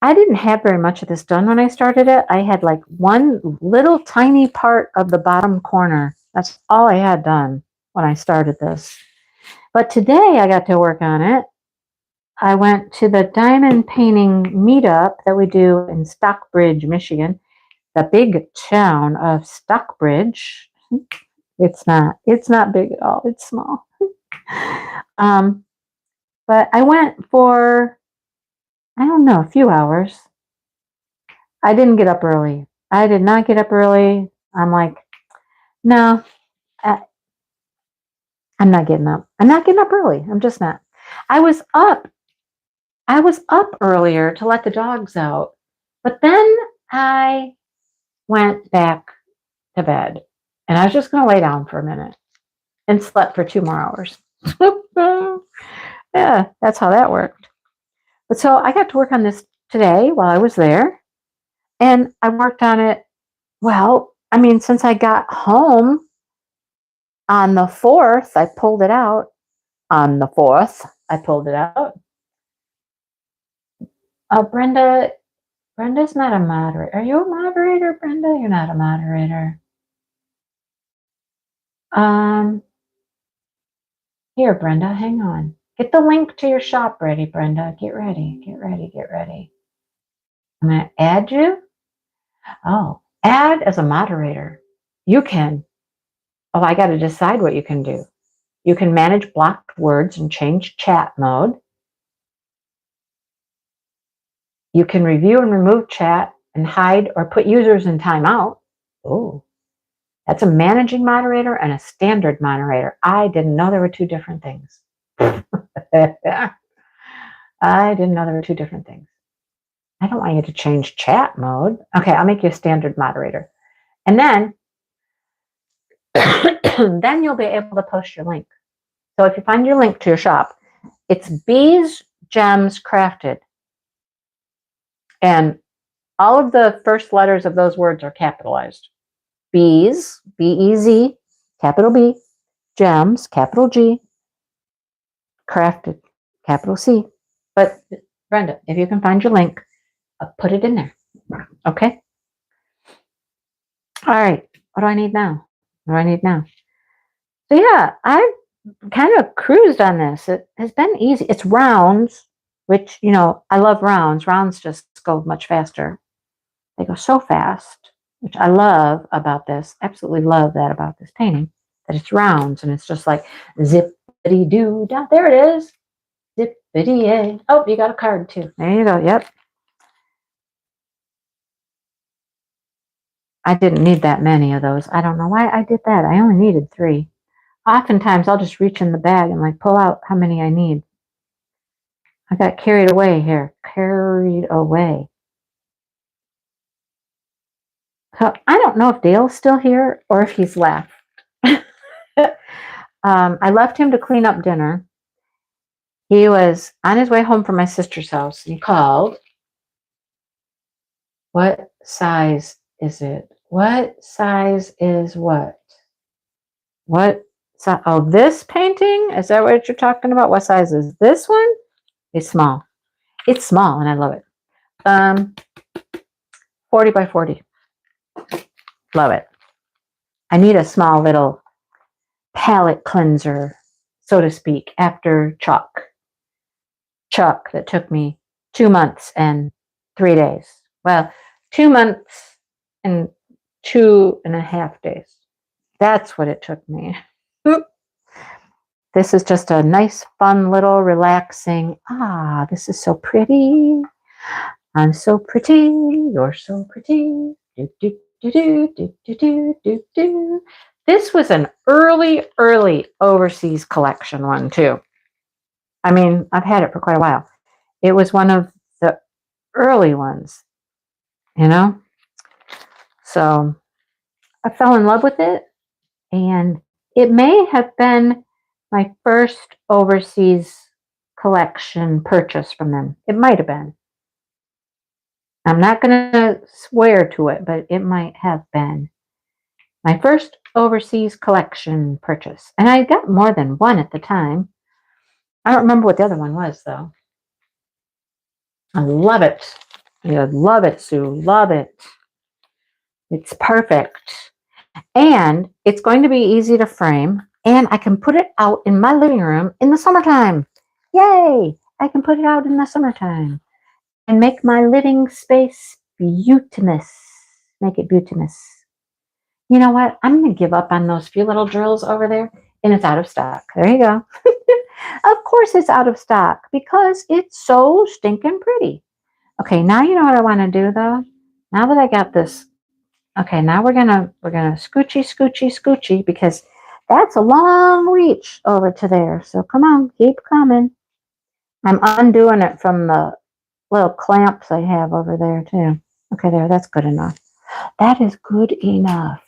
I didn't have very much of this done when I started it. I had like one little tiny part of the bottom corner. That's all I had done when I started this. But today I got to work on it. I went to the diamond painting meetup that we do in Stockbridge, Michigan, the big town of Stockbridge. It's not big at all. It's small. But I went for, I don't know, a few hours. I didn't get up early. I did not get up early. I'm like, no, I'm not getting up. I'm not getting up early. I'm just not. I was up. I was up earlier to let the dogs out, but then I went back to bed and I was just going to lay down for a minute and slept for 2 more hours. Yeah, that's how that worked. But so I got to work on this today while I was there, and I worked on it. Well, I mean, since I got home on the 4th, I pulled it out. On the 4th, I pulled it out. Oh, Brenda's not a moderator. Are you a moderator, Brenda? You're not a moderator. Here, Brenda, hang on. Get the link to your shop ready, Brenda. Get ready, get ready, get ready. I'm going to add you. Oh, add as a moderator. You can. Oh, I got to decide what you can do. You can manage blocked words and change chat mode. You can review and remove chat and hide or put users in timeout. Oh, that's a managing moderator and a standard moderator. I didn't know there were 2 different things. I didn't know there were 2 different things. I don't want you to change chat mode. Okay, I'll make you a standard moderator. And then, then you'll be able to post your link. So if you find your link to your shop, it's Bees Gems Crafted. And all of the first letters of those words are capitalized. Bees, B-E-Z, capital B, Gems, capital G, Crafted, capital C. But Brenda, if you can find your link, I'll put it in there. Okay? All right. What do I need now? What do I need now? So yeah, I've kind of cruised on this. It has been easy. It's rounds, which, you know, I love rounds. Rounds just go much faster. They go so fast, which I love about this. Absolutely love that about this painting, that it's rounds and it's just like zippity-doo. There it is. Zippity-yay. Oh, you got a card too. There you go. Yep. I didn't need that many of those. I don't know why I did that. I only needed 3. Oftentimes I'll just reach in the bag and like pull out how many I need. I got carried away here. Carried away. So I don't know if Dale's still here or if he's left. I left him to clean up dinner. He was on his way home from my sister's house. He called. What size is it? What size is what? What size? Oh, this painting? Is that what you're talking about? What size is this one? It's small. It's small and I love it. 40 by 40. Love it. I need a small little palette cleanser, so to speak, after chalk. Chalk that took me 2 months and 3 days. Well, 2 months and 2.5 days. That's what it took me. This is just a nice, fun, little relaxing. Ah, this is so pretty. I'm so pretty. You're so pretty. Do, do, do, do, do, do, do, do, do. This was an early overseas collection one, too. I mean, I've had it for quite a while. It was one of the early ones, you know? So I fell in love with it, and it may have been my first overseas collection purchase from them. It might have been. I'm not going to swear to it, but it might have been my first overseas collection purchase. And I got more than one at the time. I don't remember what the other one was, though. I love it. I love it, Sue. Love it. It's perfect. And it's going to be easy to frame. And I can put it out in my living room in the summertime. Yay! I can put it out in the summertime and make my living space beautimous. Make it beautimous. You know what? I'm going to give up on those few little drills over there, and it's out of stock. There you go. Of course it's out of stock because it's so stinking pretty. Okay, now you know what I want to do though. Now that I got this, okay, now we're gonna scoochy, scoochy, scoochy because that's a long reach over to there. So come on, keep coming. I'm undoing it from the little clamps I have over there too. Okay, there, that's good enough. That is good enough.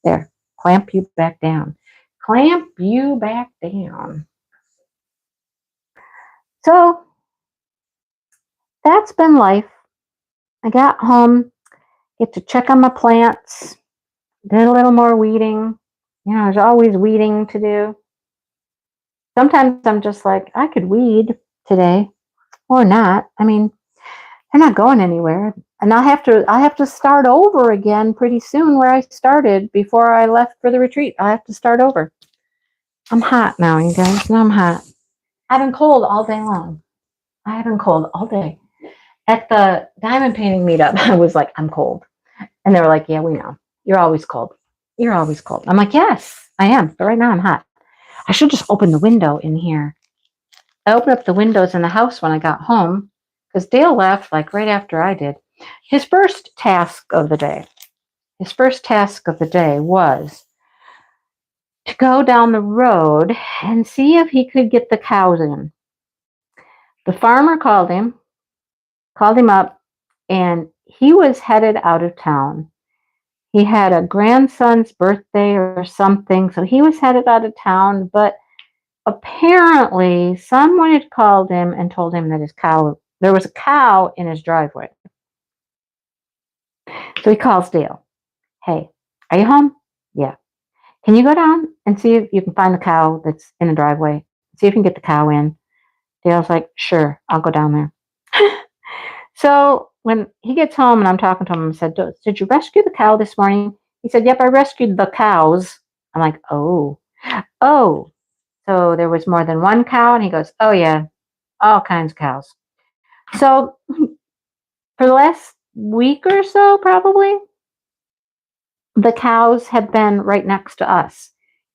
There, clamp you back down. Clamp you back down. So that's been life. I got home, get to check on my plants, did a little more weeding. You know, there's always weeding to do. Sometimes I'm just like, I could weed today or not. I mean, they're not going anywhere. And I have to start over again pretty soon where I started before I left for the retreat. I have to start over. I'm hot now, you guys. Now I'm hot. I've been cold all day long. I have been cold all day. At the diamond painting meetup, I was like, I'm cold. And they were like, yeah, we know. You're always cold. You're always cold. I'm like, yes, I am. But right now I'm hot. I should just open the window in here. I opened up the windows in the house when I got home because Dale left like right after I did. His first task of the day was to go down the road and see if he could get the cows in. The farmer called him up, and he was headed out of town. He had a grandson's birthday or something, so he was headed out of town, but apparently someone had called him and told him that there was a cow in his driveway. So he calls Dale. Hey, are you home? Yeah. Can you go down and see if you can find the cow that's in the driveway? See if you can get the cow in. Dale's like, sure, I'll go down there. So when he gets home and I'm talking to him, I said, did you rescue the cow this morning? He said, yep, I rescued the cows. I'm like, oh. So there was more than one cow? And he goes, oh yeah, all kinds of cows. So for the last week or so, probably, the cows have been right next to us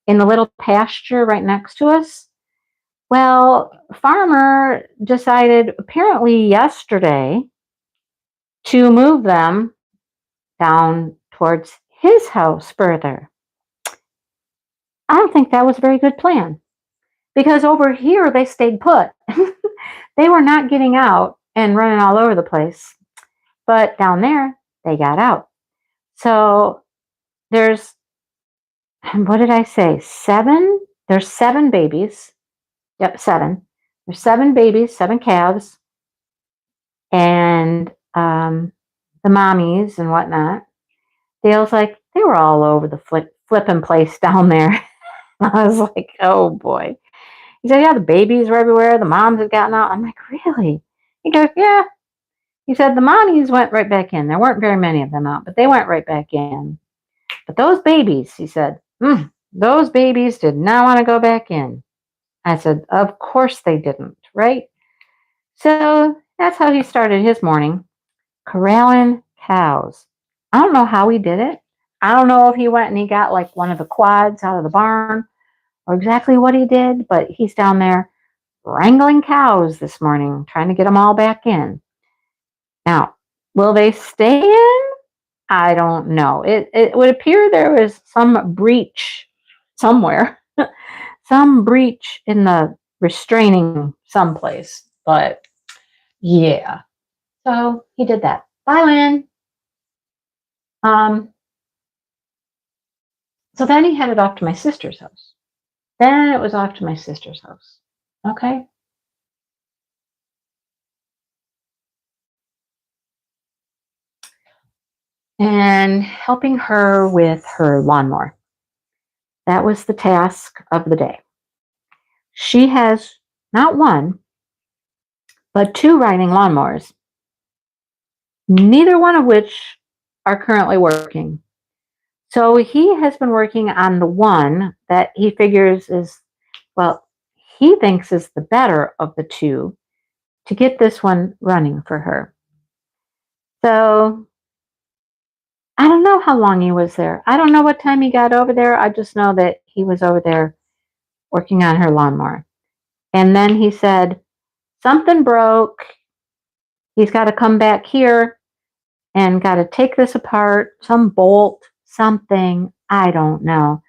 in the little pasture right next to us. Well, farmer decided apparently yesterday to move them down towards his house further. I don't think that was a very good plan because over here they stayed put. They were not getting out and running all over the place, but down there they got out. So there's, what did I say? 7? There's 7 babies. Yep, 7. There's 7 babies, 7 calves, and the mommies and whatnot. Dale's like, they were all over the flipping place down there. I was like, oh boy. He said, yeah, the babies were everywhere. The moms had gotten out. I'm like, really? He goes, yeah. He said, the mommies went right back in. There weren't very many of them out, but they went right back in. But those babies, he said, those babies did not want to go back in. I said, of course they didn't, right? So that's how he started his morning, corralling cows. I don't know how he did it. I don't know if he went and he got like one of the quads out of the barn or exactly what he did, but he's down there wrangling cows this morning, trying to get them all back in. Now, will they stay in? I don't know. It would appear there was some breach somewhere, some breach in the restraining someplace, but yeah. So he did that. Bye, Lynn. So then he headed off to my sister's house. Then it was off to my sister's house. Okay. and helping her with her lawnmower. That was the task of the day. She has not one, but two riding lawnmowers, neither one of which are currently working. So he has been working on the one that he figures is, well, he thinks is the better of the two to get this one running for her. So I don't know how long he was there. I don't know what time he got over there. I just know that he was over there working on her lawnmower. And then he said, something broke. He's got to come back here and got to take this apart, some bolt, something. I don't know.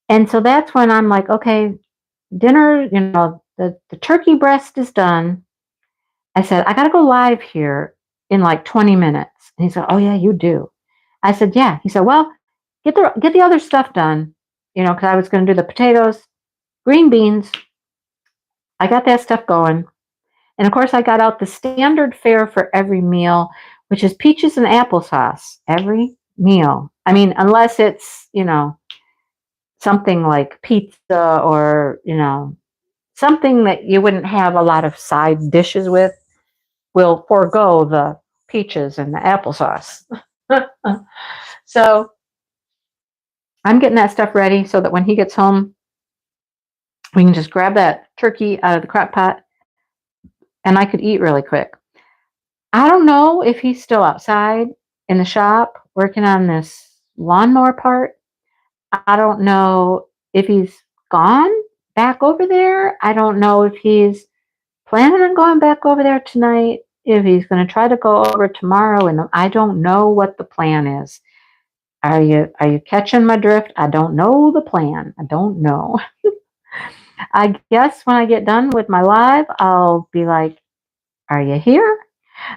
And so that's when I'm like, okay, dinner, the turkey breast is done. I said, I got to go live here in like 20 minutes. And he said, oh, yeah, you do. I said, yeah. He said, well, get the other stuff done, because I was going to do the potatoes, green beans. I got that stuff going. And of course, I got out the standard fare for every meal, which is peaches and applesauce every meal. I mean, unless it's, something like pizza or, something that you wouldn't have a lot of side dishes with, will forego the peaches and the applesauce. So I'm getting that stuff ready so that when he gets home, we can just grab that turkey out of the crock pot and I could eat really quick. I don't know if he's still outside in the shop working on this lawnmower part. I don't know if he's gone back over there. I don't know if he's planning on going back over there tonight, if he's going to try to go over tomorrow. And I don't know what the plan is. Are you catching my drift? I don't know the plan. I don't know. I guess when I get done with my live, I'll be like, are you here?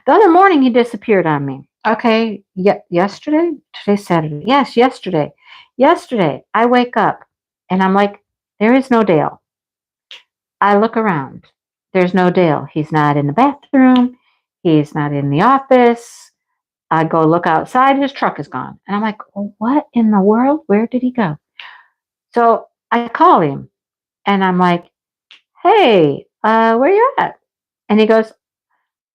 The other morning, he disappeared on me. Okay, yesterday? Today's Saturday. Yes, yesterday. Yesterday, I wake up and I'm like, there is no Dale. I look around. There's no Dale. He's not in the bathroom. He's not in the office. I go look outside. His truck is gone. And I'm like, well, what in the world? Where did he go? So I call him and I'm like, hey, where you at? And he goes,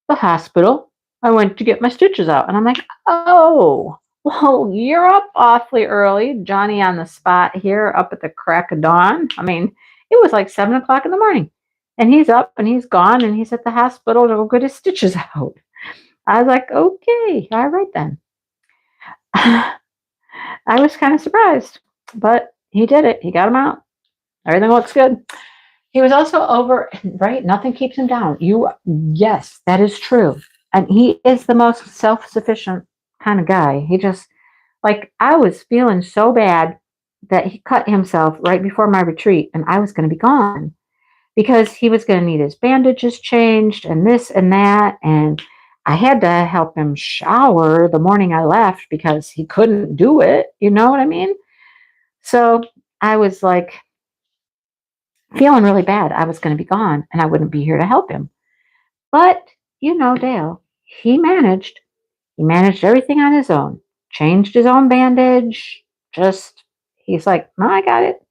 the hospital. I went to get my stitches out. And I'm like, oh, well, you're up awfully early. Johnny on the spot here, up at the crack of dawn. I mean, it was like 7 o'clock in the morning. And he's up and he's gone and he's at the hospital to go get his stitches out. I was like, okay, all right then. I was kind of surprised, but he did it. He got him out. Everything looks good. He was also over, right? Nothing keeps him down. Yes, that is true. And he is the most self-sufficient kind of guy. He just, like, I was feeling so bad that he cut himself right before my retreat and I was going to be gone because he was going to need his bandages changed and this and that. And I had to help him shower the morning I left because he couldn't do it. You know what I mean? So I was like, feeling really bad. I was going to be gone and I wouldn't be here to help him. But, Dale, he managed. He managed everything on his own, changed his own bandage. He's like, no, I got it.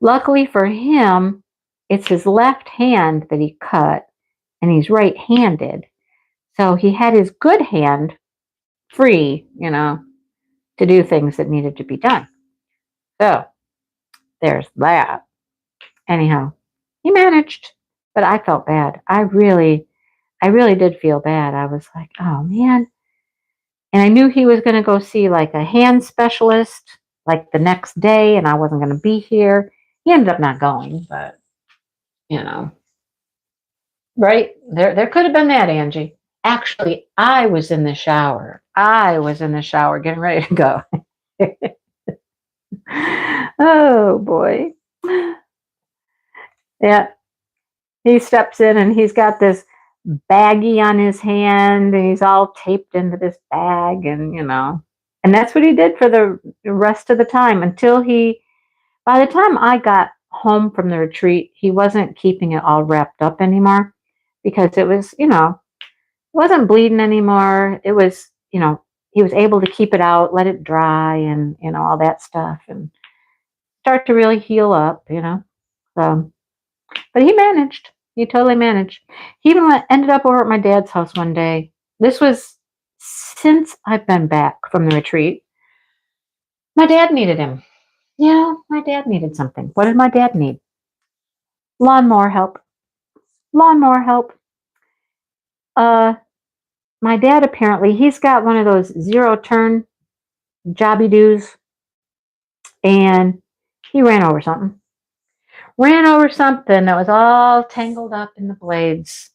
Luckily for him, it's his left hand that he cut and he's right handed. So he had his good hand free, to do things that needed to be done. So there's that. Anyhow, he managed, but I felt bad. I really did feel bad. I was like, oh man. And I knew he was going to go see like a hand specialist like the next day and I wasn't going to be here. He ended up not going, but right? There could have been that, Angie. Actually, I was in the shower. Getting ready to go. Oh boy. Yeah. He steps in and he's got this baggie on his hand and he's all taped into this bag and that's what he did for the rest of the time until by the time I got home from the retreat, he wasn't keeping it all wrapped up anymore because it was, it wasn't bleeding anymore. It was, he was able to keep it out, let it dry, and all that stuff, and start to really heal up. So, but he managed. He totally managed. He even ended up over at my dad's house one day. This was since I've been back from the retreat. My dad needed him. Yeah, my dad needed something. What did my dad need? Lawnmower help. Lawnmower help. Uh, my dad apparently, he's got one of those zero turn jobby doos, and he ran over something. Ran over something that was all tangled up in the blades,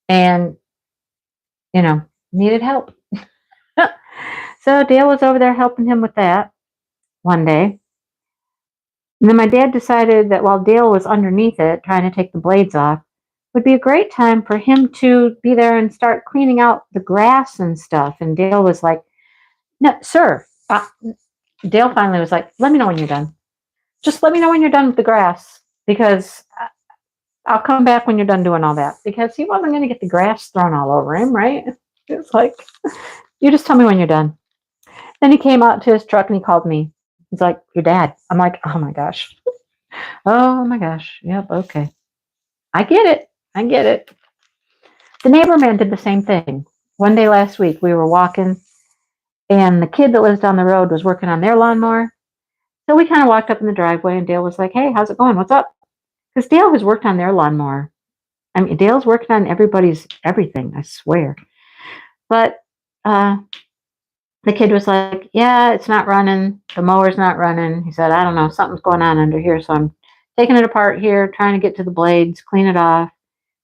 and needed help. So Dale was over there helping him with that one day. And then my dad decided that while Dale was underneath it, trying to take the blades off, would be a great time for him to be there and start cleaning out the grass and stuff. And Dale was like, "No, sir." Dale finally was like, "Let me know when you're done. Just let me know when you're done with the grass, because I'll come back when you're done doing all that." Because he wasn't going to get the grass thrown all over him, right? It's like, you just tell me when you're done. Then he came out to his truck and he called me. He's like, "Your dad." I'm like, "Oh my gosh." Oh my gosh. Yep. Okay. I get it. I get it. The neighbor man did the same thing. One day last week, we were walking, and the kid that lives down the road was working on their lawnmower. So we kind of walked up in the driveway, and Dale was like, "Hey, how's it going? What's up?" Because Dale has worked on their lawnmower. I mean, Dale's working on everybody's everything, I swear. But the kid was like, "Yeah, it's not running. The mower's not running." He said, "I don't know. Something's going on under here. So I'm taking it apart here, trying to get to the blades, clean it off."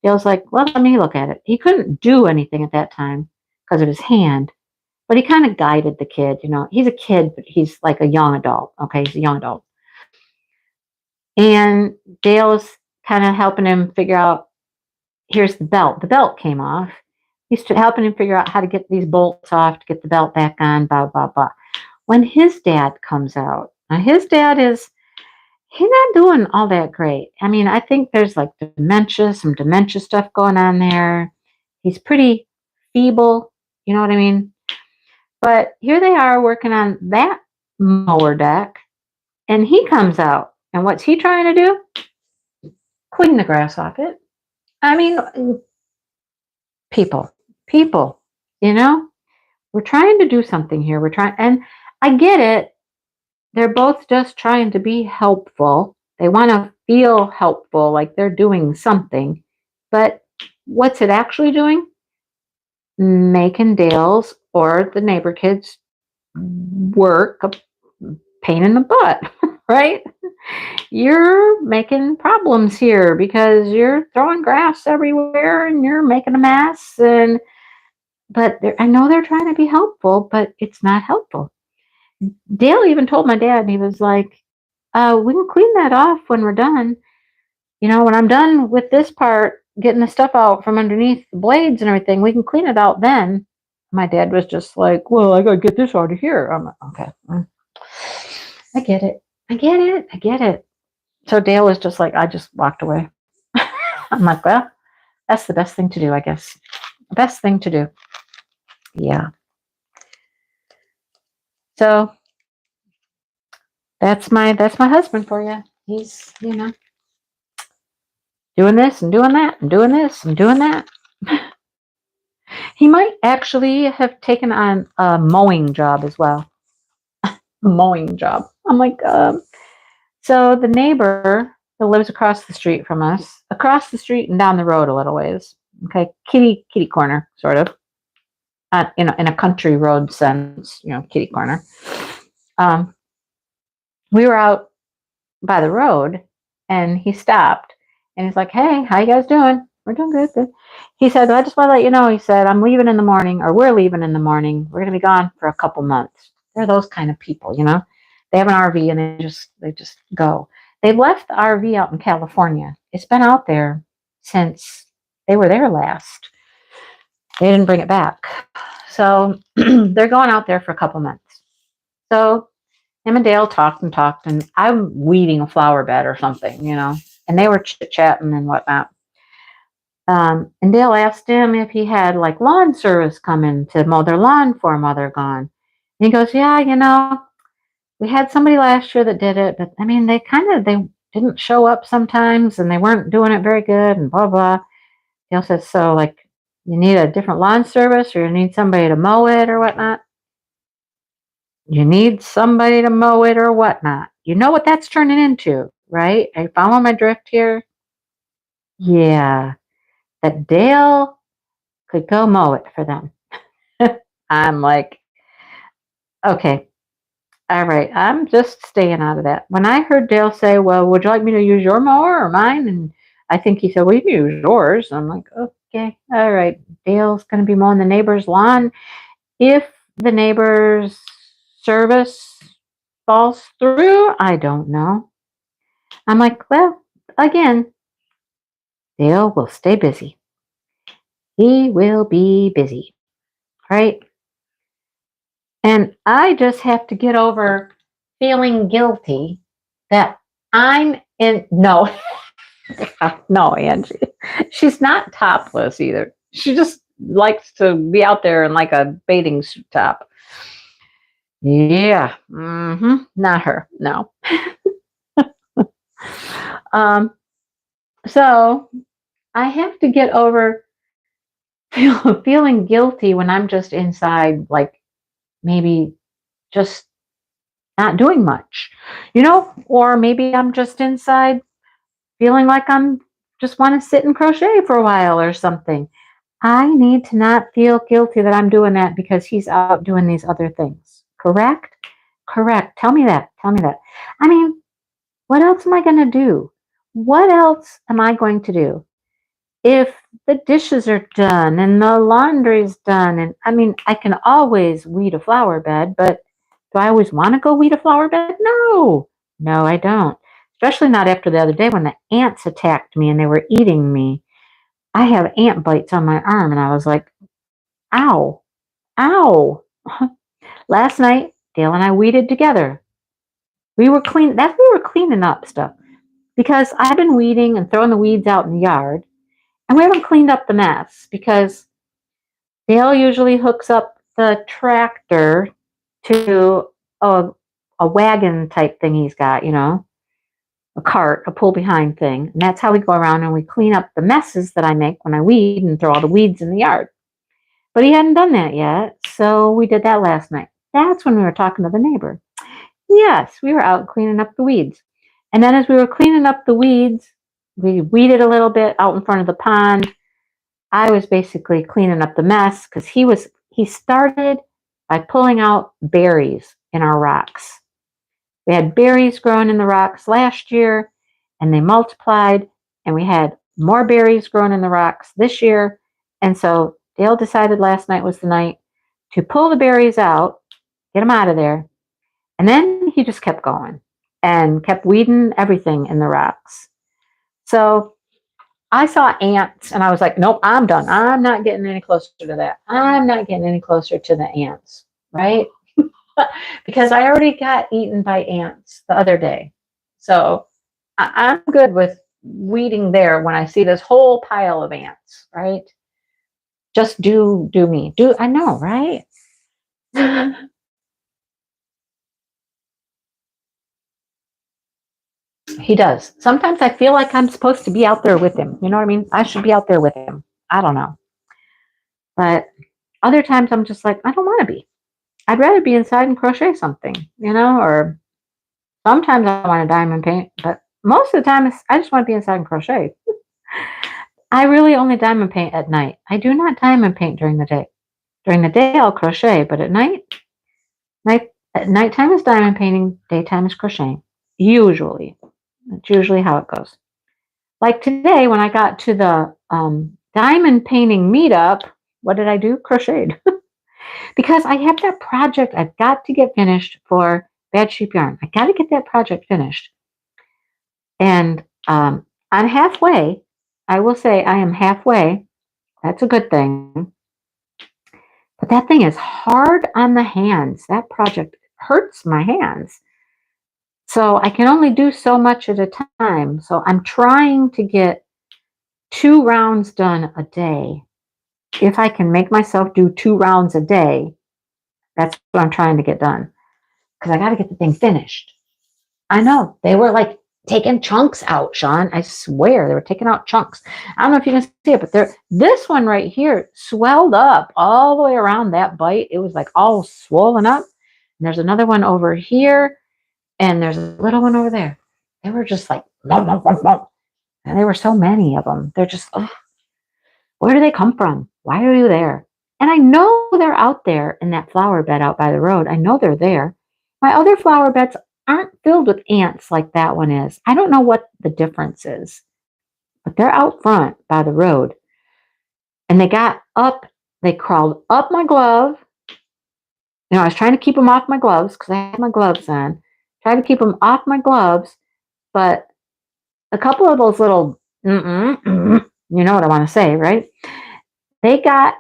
Dale's like, "Well, let me look at it." He couldn't do anything at that time because of his hand, but he kind of guided the kid. He's a kid, but he's like a young adult. Okay, he's a young adult. And Dale's kind of helping him figure out, here's the belt. The belt came off. He's helping him figure out how to get these bolts off to get the belt back on, blah, blah, blah. When his dad comes out, now he's not doing all that great. I mean, I think there's like some dementia stuff going on there. He's pretty feeble, you know what I mean? But here they are working on that mower deck, and he comes out. And what's he trying to do? Clean the grass off it. I mean, people, we're trying to do something here. And I get it. They're both just trying to be helpful. They want to feel helpful, like they're doing something. But what's it actually doing? Making Dale's or the neighbor kids work a pain in the butt, right? You're making problems here because you're throwing grass everywhere and you're making a mess. But I know they're trying to be helpful, but it's not helpful. Dale even told my dad, and he was like, "We can clean that off when we're done. When I'm done with this part, getting the stuff out from underneath the blades and everything, we can clean it out then." My dad was just like, "Well, I got to get this out of here." I'm like, "Okay. I get it. I get it. I get it." So Dale was just like, I just walked away. I'm like, "Well, that's the best thing to do, I guess. Best thing to do." Yeah. So that's my husband for you. He's, doing this and doing that and doing this and doing that. He might actually have taken on a mowing job as well. Mowing job. I'm like, so the neighbor that lives across the street from us, across the street and down the road a little ways. Okay, kitty corner, sort of. In a country road sense, kitty corner. We were out by the road, and he stopped, and he's like, "Hey, how you guys doing?" "We're doing good, good." He said, "I just want to let you know," he said, "I'm leaving in the morning, or we're leaving in the morning. We're going to be gone for a couple months." They're those kind of people, They have an RV and they just go. They left the RV out in California. It's been out there since they were there last. They didn't bring it back. So they're going out there for a couple months. So him and Dale talked, and I'm weeding a flower bed or something, and they were chit-chatting and whatnot. And Dale asked him if he had like lawn service coming to mow their lawn for him while they're gone. And he goes, yeah, we had somebody last year that did it, but I mean, they didn't show up sometimes and they weren't doing it very good and blah, blah. Dale says, so like, you need a different lawn service or you need somebody to mow it or whatnot? You need somebody to mow it or whatnot. You know what that's turning into, right? I follow my drift here. Yeah, that Dale could go mow it for them. I'm like, okay, all right, I'm just staying out of that. When I heard Dale say, well, would you like me to use your mower or mine? And I think he said, well, you can use yours. I'm like, okay, all right. Dale's going to be mowing the neighbor's lawn. If the neighbor's service falls through, I don't know. I'm like, well, again, Dale will stay busy. He will be busy, right? And I just have to get over feeling guilty that I'm in. No, no, Angie. She's not topless either. She just likes to be out there in like a bathing suit top. Yeah, not her. No. um, so I have to get over feeling guilty when I'm just inside, like maybe just not doing much, or maybe I'm just inside feeling like I'm just want to sit and crochet for a while or something. I need to not feel guilty that I'm doing that because he's out doing these other things. Correct? Correct. Tell me that. Tell me that. I mean, what else am I going to do? What else am I going to do? If the dishes are done and the laundry's done, and I mean, I can always weed a flower bed, but do I always want to go weed a flower bed? No, no, I don't. Especially not after the other day when the ants attacked me and they were eating me. I have ant bites on my arm, and I was like, ow, ow. Last night, Dale and I weeded together. We were cleaning up stuff because I've been weeding and throwing the weeds out in the yard, and we haven't cleaned up the mess because Dale usually hooks up the tractor to a wagon type thing he's got, a cart, a pull behind thing. And that's how we go around and we clean up the messes that I make when I weed and throw all the weeds in the yard. But he hadn't done that yet, so we did that last night. That's when we were talking to the neighbor. Yes, we were out cleaning up the weeds. And then as we were cleaning up the weeds, we weeded a little bit out in front of the pond. I was basically cleaning up the mess because he started by pulling out berries in our rocks. We had berries growing in the rocks last year and they multiplied, and we had more berries growing in the rocks this year. And so Dale decided last night was the night to pull the berries out, get them out of there. And then he just kept going and kept weeding everything in the rocks. So I saw ants and I was like, nope, I'm done. I'm not getting any closer to that. I'm not getting any closer to the ants, right? Because I already got eaten by ants the other day. So I'm good with weeding there when I see this whole pile of ants, right? Just do me. I know, right? He does. Sometimes I feel like I'm supposed to be out there with him. You know what I mean? I should be out there with him. I don't know. But other times I'm just like, I don't want to be. I'd rather be inside and crochet something, or sometimes I want to diamond paint, but most of the time I just want to be inside and crochet. I really only diamond paint at night. I do not diamond paint during the day. During the day I'll crochet, but at nighttime is diamond painting, daytime is crocheting. Usually. That's usually how it goes. Like today when I got to the diamond painting meetup, what did I do? Crocheted. Because I have that project I've got to get finished for Bad Sheep Yarn. I got to get that project finished. And I'm halfway. I will say I am halfway. That's a good thing. But that thing is hard on the hands. That project hurts my hands. So I can only do so much at a time. So I'm trying to get 2 rounds done a day. If I can make myself do 2 rounds a day, that's what I'm trying to get done. Because I got to get the thing finished. I know. They were like taking chunks out, Sean. I swear they were taking out chunks. I don't know if you can see it, but this one right here swelled up all the way around that bite. It was like all swollen up. And there's another one over here, and there's a little one over there. They were just like, nom, nom, nom, nom. And there were so many of them. They're just, ugh, where do they come from? Why are you there? And I know they're out there in that flower bed out by the road. I know they're there. My other flower beds aren't filled with ants like that one is. I don't know what the difference is, but they're out front by the road. And they crawled up my glove. I was trying to keep them off my gloves because I had my gloves on. Tried to keep them off my gloves, but a couple of those little, you know what I want to say, right? They got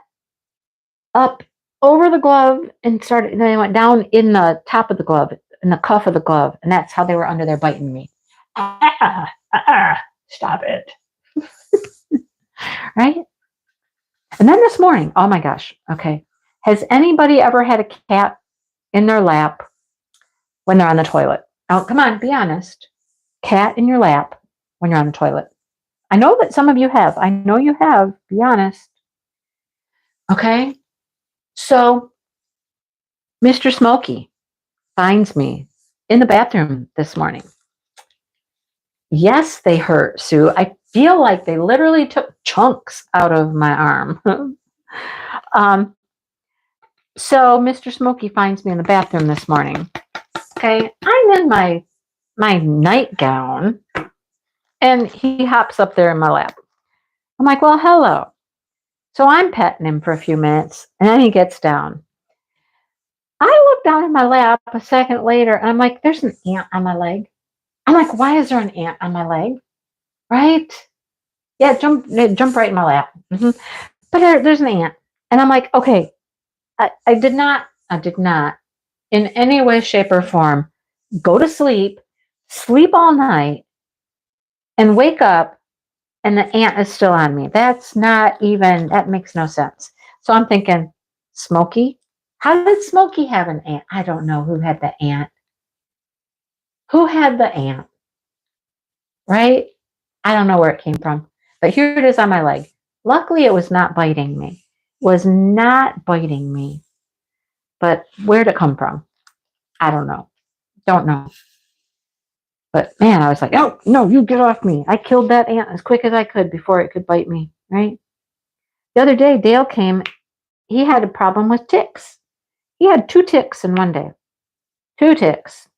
up over the glove and they went down in the top of the glove, in the cuff of the glove, and that's how they were under there biting me. Stop it. Right? And then this morning, oh my gosh, okay. Has anybody ever had a cat in their lap when they're on the toilet? Oh, come on, be honest. Cat in your lap when you're on the toilet. I know that some of you have. I know you have. Be honest. Okay? So, Mr. Smokey finds me in the bathroom this morning. Yes, they hurt, Sue. I feel like they literally took chunks out of my arm. So Mr. Smokey finds me in the bathroom this morning. Okay, I'm in my nightgown, and he hops up there in my lap. I'm like, well, hello. So I'm petting him for a few minutes, and then he gets down. I look down in my lap a second later, and I'm like, there's an ant on my leg. I'm like, why is there an ant on my leg? Right? Yeah, jump right in my lap. Mm-hmm. But there's an ant. And I'm like, okay, I did not in any way, shape, or form go to sleep all night, and wake up, and the ant is still on me. That makes no sense. So I'm thinking, Smokey? How did Smokey have an ant? I don't know who had the ant. Who had the ant? Right? I don't know where it came from. But here it is on my leg. Luckily, it was not biting me. Was not biting me. But where'd it come from? I don't know. Don't know. But man, I was like, oh, no, you get off me. I killed that ant as quick as I could before it could bite me, right? The other day, Dale came. He had a problem with ticks. He had 2 ticks in one day. 2 ticks.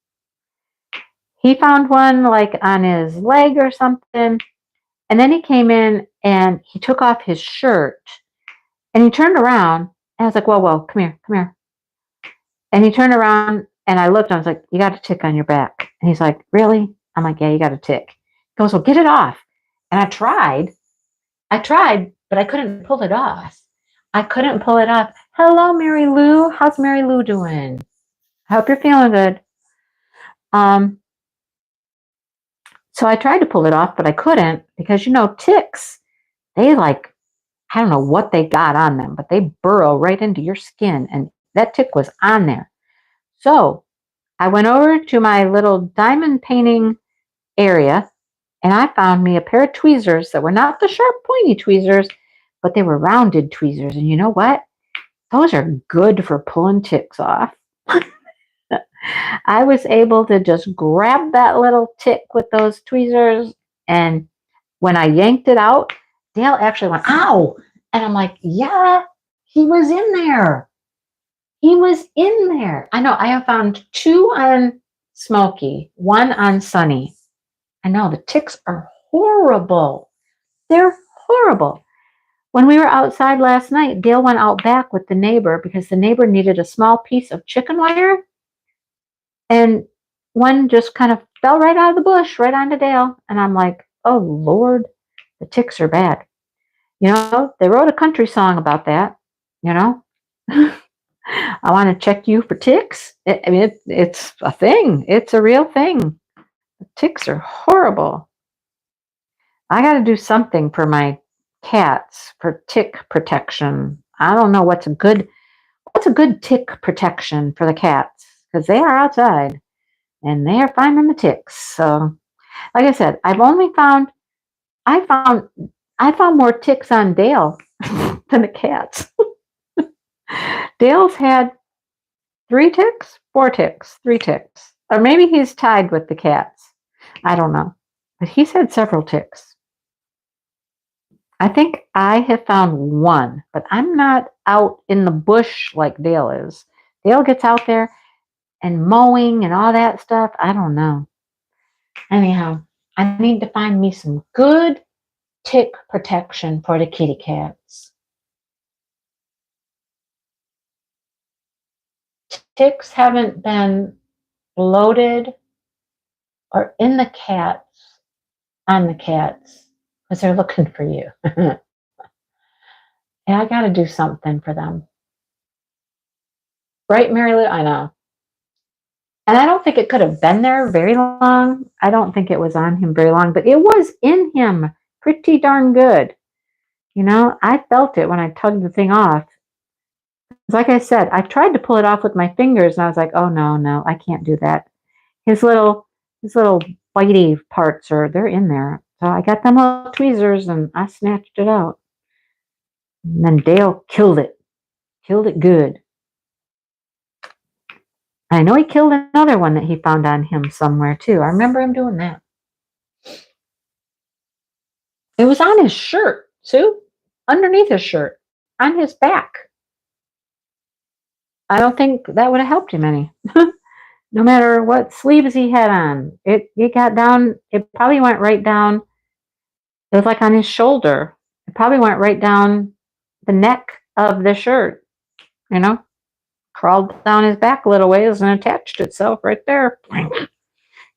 He found one like on his leg or something. And then he came in and he took off his shirt. And he turned around. And I was like, whoa, come here. And he turned around and I looked and I was like, you got a tick on your back. And he's like, really? I'm like, yeah, you got a tick. He goes, well, get it off. And I tried, but I couldn't pull it off. Hello, Mary Lou. How's Mary Lou doing? I hope you're feeling good. So I tried to pull it off, but I couldn't because, ticks, they I don't know what they got on them, but they burrow right into your skin. And that tick was on there. So I went over to my little diamond painting area, and I found me a pair of tweezers that were not the sharp, pointy tweezers, but they were rounded tweezers. And you know what? Those are good for pulling ticks off. I was able to just grab that little tick with those tweezers, and when I yanked it out, Dale actually went, ow! And I'm like, yeah, he was in there. I know, I have found 2 on Smokey, 1 on Sunny. I know, the ticks are horrible. They're horrible. When we were outside last night, Dale went out back with the neighbor because the neighbor needed a small piece of chicken wire. And one just kind of fell right out of the bush, right onto Dale. And I'm like, oh, Lord, the ticks are bad. They wrote a country song about that, I want to check you for ticks. It's a thing. It's a real thing. The ticks are horrible. I got to do something for my cats for tick protection. I don't know what's a good tick protection for the cats because they are outside and they are finding the ticks. So, like I said, I found I found more ticks on Dale than the cats. Dale's had 3 ticks, 4 ticks, 3 ticks. Or maybe he's tied with the cats. I don't know. But he's had several ticks. I think I have found one, but I'm not out in the bush like Dale is. Dale gets out there and mowing and all that stuff. I don't know. Anyhow, I need to find me some good tick protection for the kitty cats. Ticks haven't been loaded or in the cats on the cats because they're looking for you. Yeah, I got to do something for them. Right, Mary Lou? I know. And I don't think it could have been there very long. I don't think it was on him very long, but it was in him pretty darn good. I felt it when I tugged the thing off. Like I said, I tried to pull it off with my fingers and I was like, oh no, no, I can't do that. His little bitey parts they're in there. So I got them little tweezers and I snatched it out. And then Dale killed it. Killed it good. I know he killed another one that he found on him somewhere too. I remember him doing that. It was on his shirt, Sue. Underneath his shirt. On his back. I don't think that would have helped him any. No matter what sleeves he had on. It got down, it probably went right down. It was like on his shoulder. It probably went right down the neck of the shirt, you know? Crawled down his back a little ways and attached itself right there.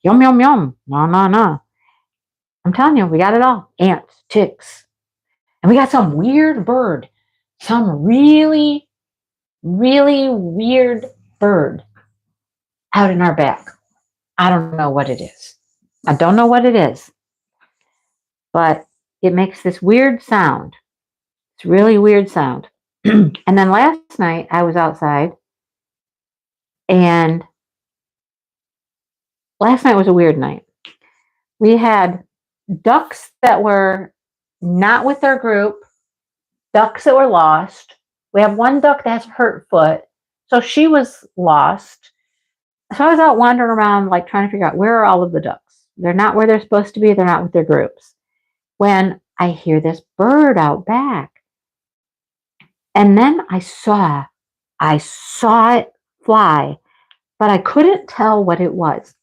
Yum, yum, yum. No, no, no. I'm telling you, we got it all. Ants, ticks. And we got some weird bird. Some really, really weird bird out in our back. I don't know what it is. I don't know what it is. But it makes this weird sound. It's really weird sound. And then last night I was outside and last night was a weird night. We had ducks that were not with their group, ducks that were lost. We have one duck that has a hurt foot, so she was lost. So I was out wandering around, like trying to figure out where are all of the ducks. They're not where they're supposed to be. They're not with their groups. When I hear this bird out back, and then I saw it fly, but I couldn't tell what it was.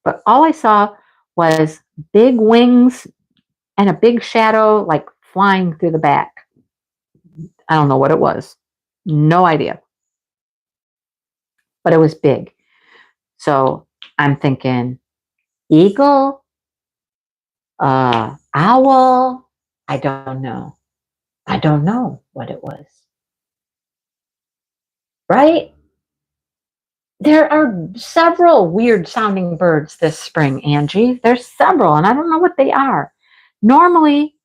But all I saw was big wings and a big shadow like flying through the back. I don't know what it was. No idea. But it was big. So I'm thinking eagle, owl. I don't know. I don't know what it was. Right? There are several weird sounding birds this spring, Angie. There's several, and I don't know what they are. Normally,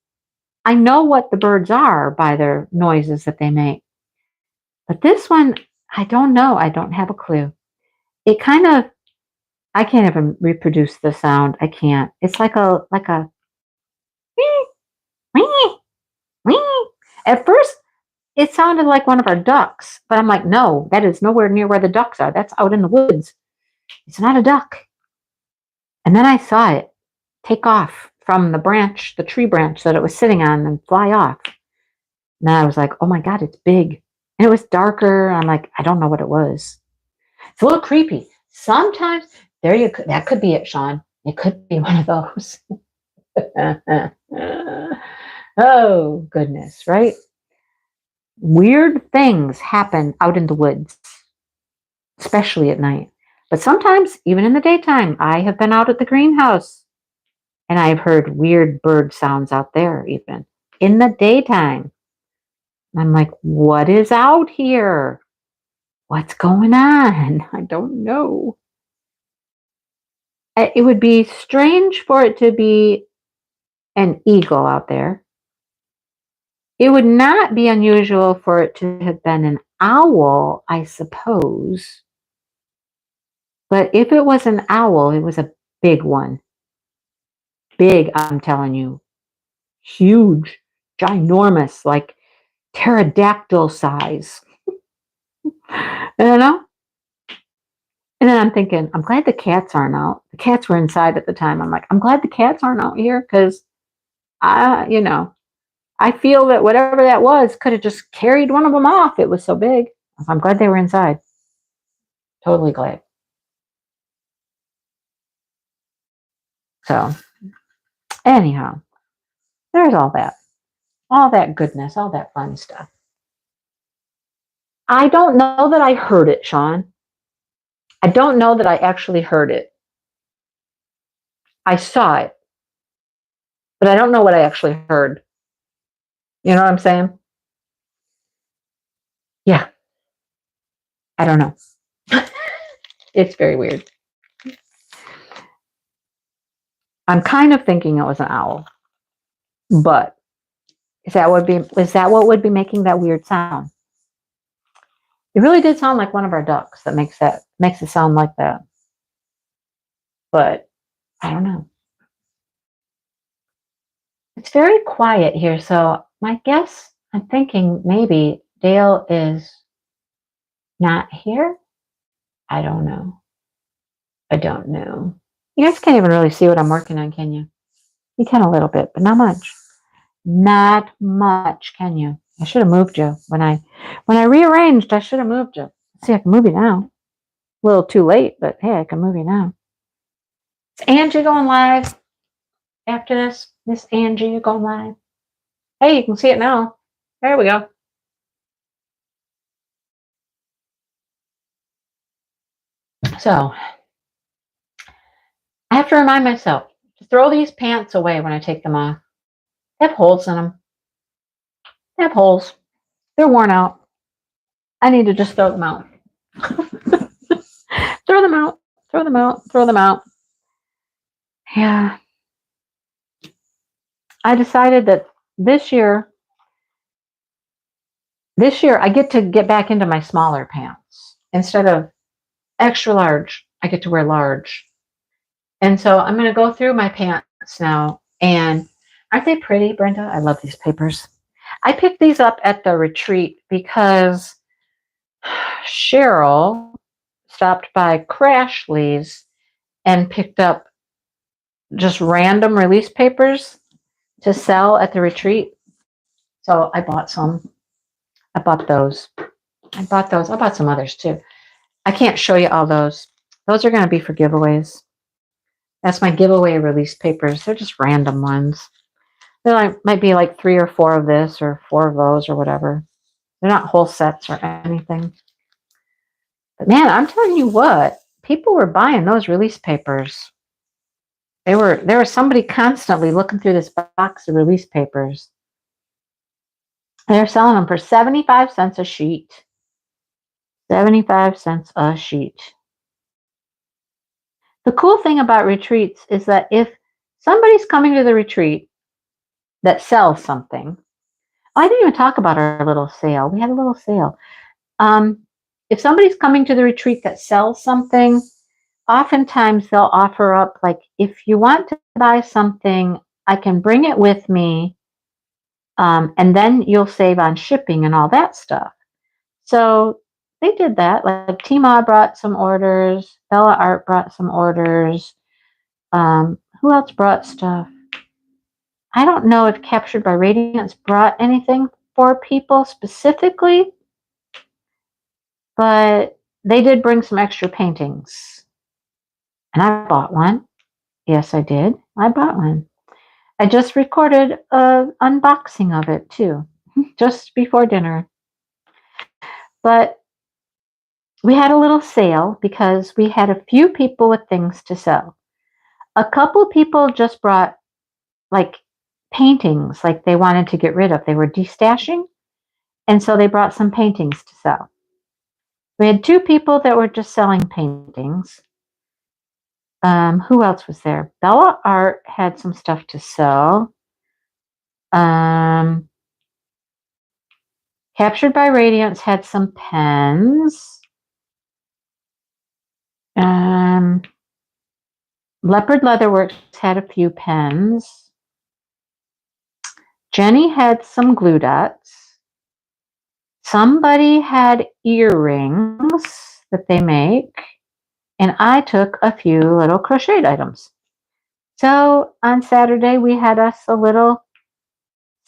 I know what the birds are by their noises that they make. But this one, I don't know. I don't have a clue. It kind of, I can't even reproduce the sound. I can't. It's like a wee, wee, wee. At first, it sounded like one of our ducks, but I'm like, no, that is nowhere near where the ducks are. That's out in the woods. It's not a duck. And then I saw it take off from the tree branch that it was sitting on and fly off. And I was like, oh my God, it's big. And it was darker. I'm like, I don't know what it was. It's a little creepy. Sometimes, that could be it, Sean. It could be one of those. Oh, goodness, right? Weird things happen out in the woods, especially at night. But sometimes, even in the daytime, I have been out at the greenhouse and I've heard weird bird sounds out there, even in the daytime. I'm like, what is out here? What's going on? I don't know. It would be strange for it to be an eagle out there. It would not be unusual for it to have been an owl, I suppose. But if it was an owl, it was a big one. Big, I'm telling you. Huge, ginormous, like pterodactyl size. You know? And then I'm thinking, I'm glad the cats aren't out. The cats were inside at the time. I'm like, I'm glad the cats aren't out here because I feel that whatever that was could have just carried one of them off. It was so big. I'm glad they were inside. Totally glad. So, anyhow, there's all that goodness, all that fun stuff. I don't know that I heard it, Sean. I don't know that I actually heard it. I saw it, but I don't know what I actually heard. You know what I'm saying? Yeah, I don't know. It's very weird. I'm kind of thinking it was an owl, but is that what would be making that weird sound? It really did sound like one of our ducks that makes it sound like that. But I don't know. It's very quiet here, so my guess, I'm thinking maybe Dale is not here. I don't know. I don't know. You guys can't even really see what I'm working on, can you? You can a little bit, but not much. Not much, can you? I should have moved you when I rearranged. I should have moved you. Let's see, I can move you now. A little too late, but hey, I can move you now. Is Angie going live after this? Miss Angie, you going live? Hey, you can see it now. There we go. So I have to remind myself to throw these pants away when I take them off. They have holes in them. They have holes. They're worn out. I need to just throw them out. Throw them out. Throw them out. Throw them out. Yeah. I decided that this year I get to get back into my smaller pants. Instead of extra large, I get to wear large. And so I'm going to go through my pants now. And aren't they pretty, Brenda? I love these papers. I picked these up at the retreat because Cheryl stopped by Crashly's and picked up just random release papers to sell at the retreat. So I bought some. I bought those. I bought some others too. I can't show you all those. Those are going to be for giveaways. That's my giveaway release papers. They're just random ones. There might be like 3 or 4 of this or 4 of those or whatever. They're not whole sets or anything. But man, I'm telling you what, people were buying those release papers. There was somebody constantly looking through this box of release papers. They're selling them for 75 cents a sheet. 75 cents a sheet. The cool thing about retreats is that if somebody's coming to the retreat that sells something, I didn't even talk about our little sale. We had a little sale. If somebody's coming to the retreat that sells something, oftentimes they'll offer up, like, if you want to buy something, I can bring it with me, and then you'll save on shipping and all that stuff. So they did that. Like Tima brought some orders, Bella Art brought some orders. Who else brought stuff? I don't know if Captured by Radiance brought anything for people specifically, but they did bring some extra paintings. And I bought one. Yes, I did. I bought one. I just recorded an unboxing of it too, just before dinner. But we had a little sale because we had a few people with things to sell. A couple people just brought like paintings, like they wanted to get rid of. They were destashing, and so they brought some paintings to sell. We had 2 people that were just selling paintings. Who else was there? Bella Art had some stuff to sell. Captured by Radiance had some pens. Leopard Leatherworks had a few pens. Jenny had some glue dots. Somebody had earrings that they make. And I took a few little crocheted items. So on Saturday, we had us a little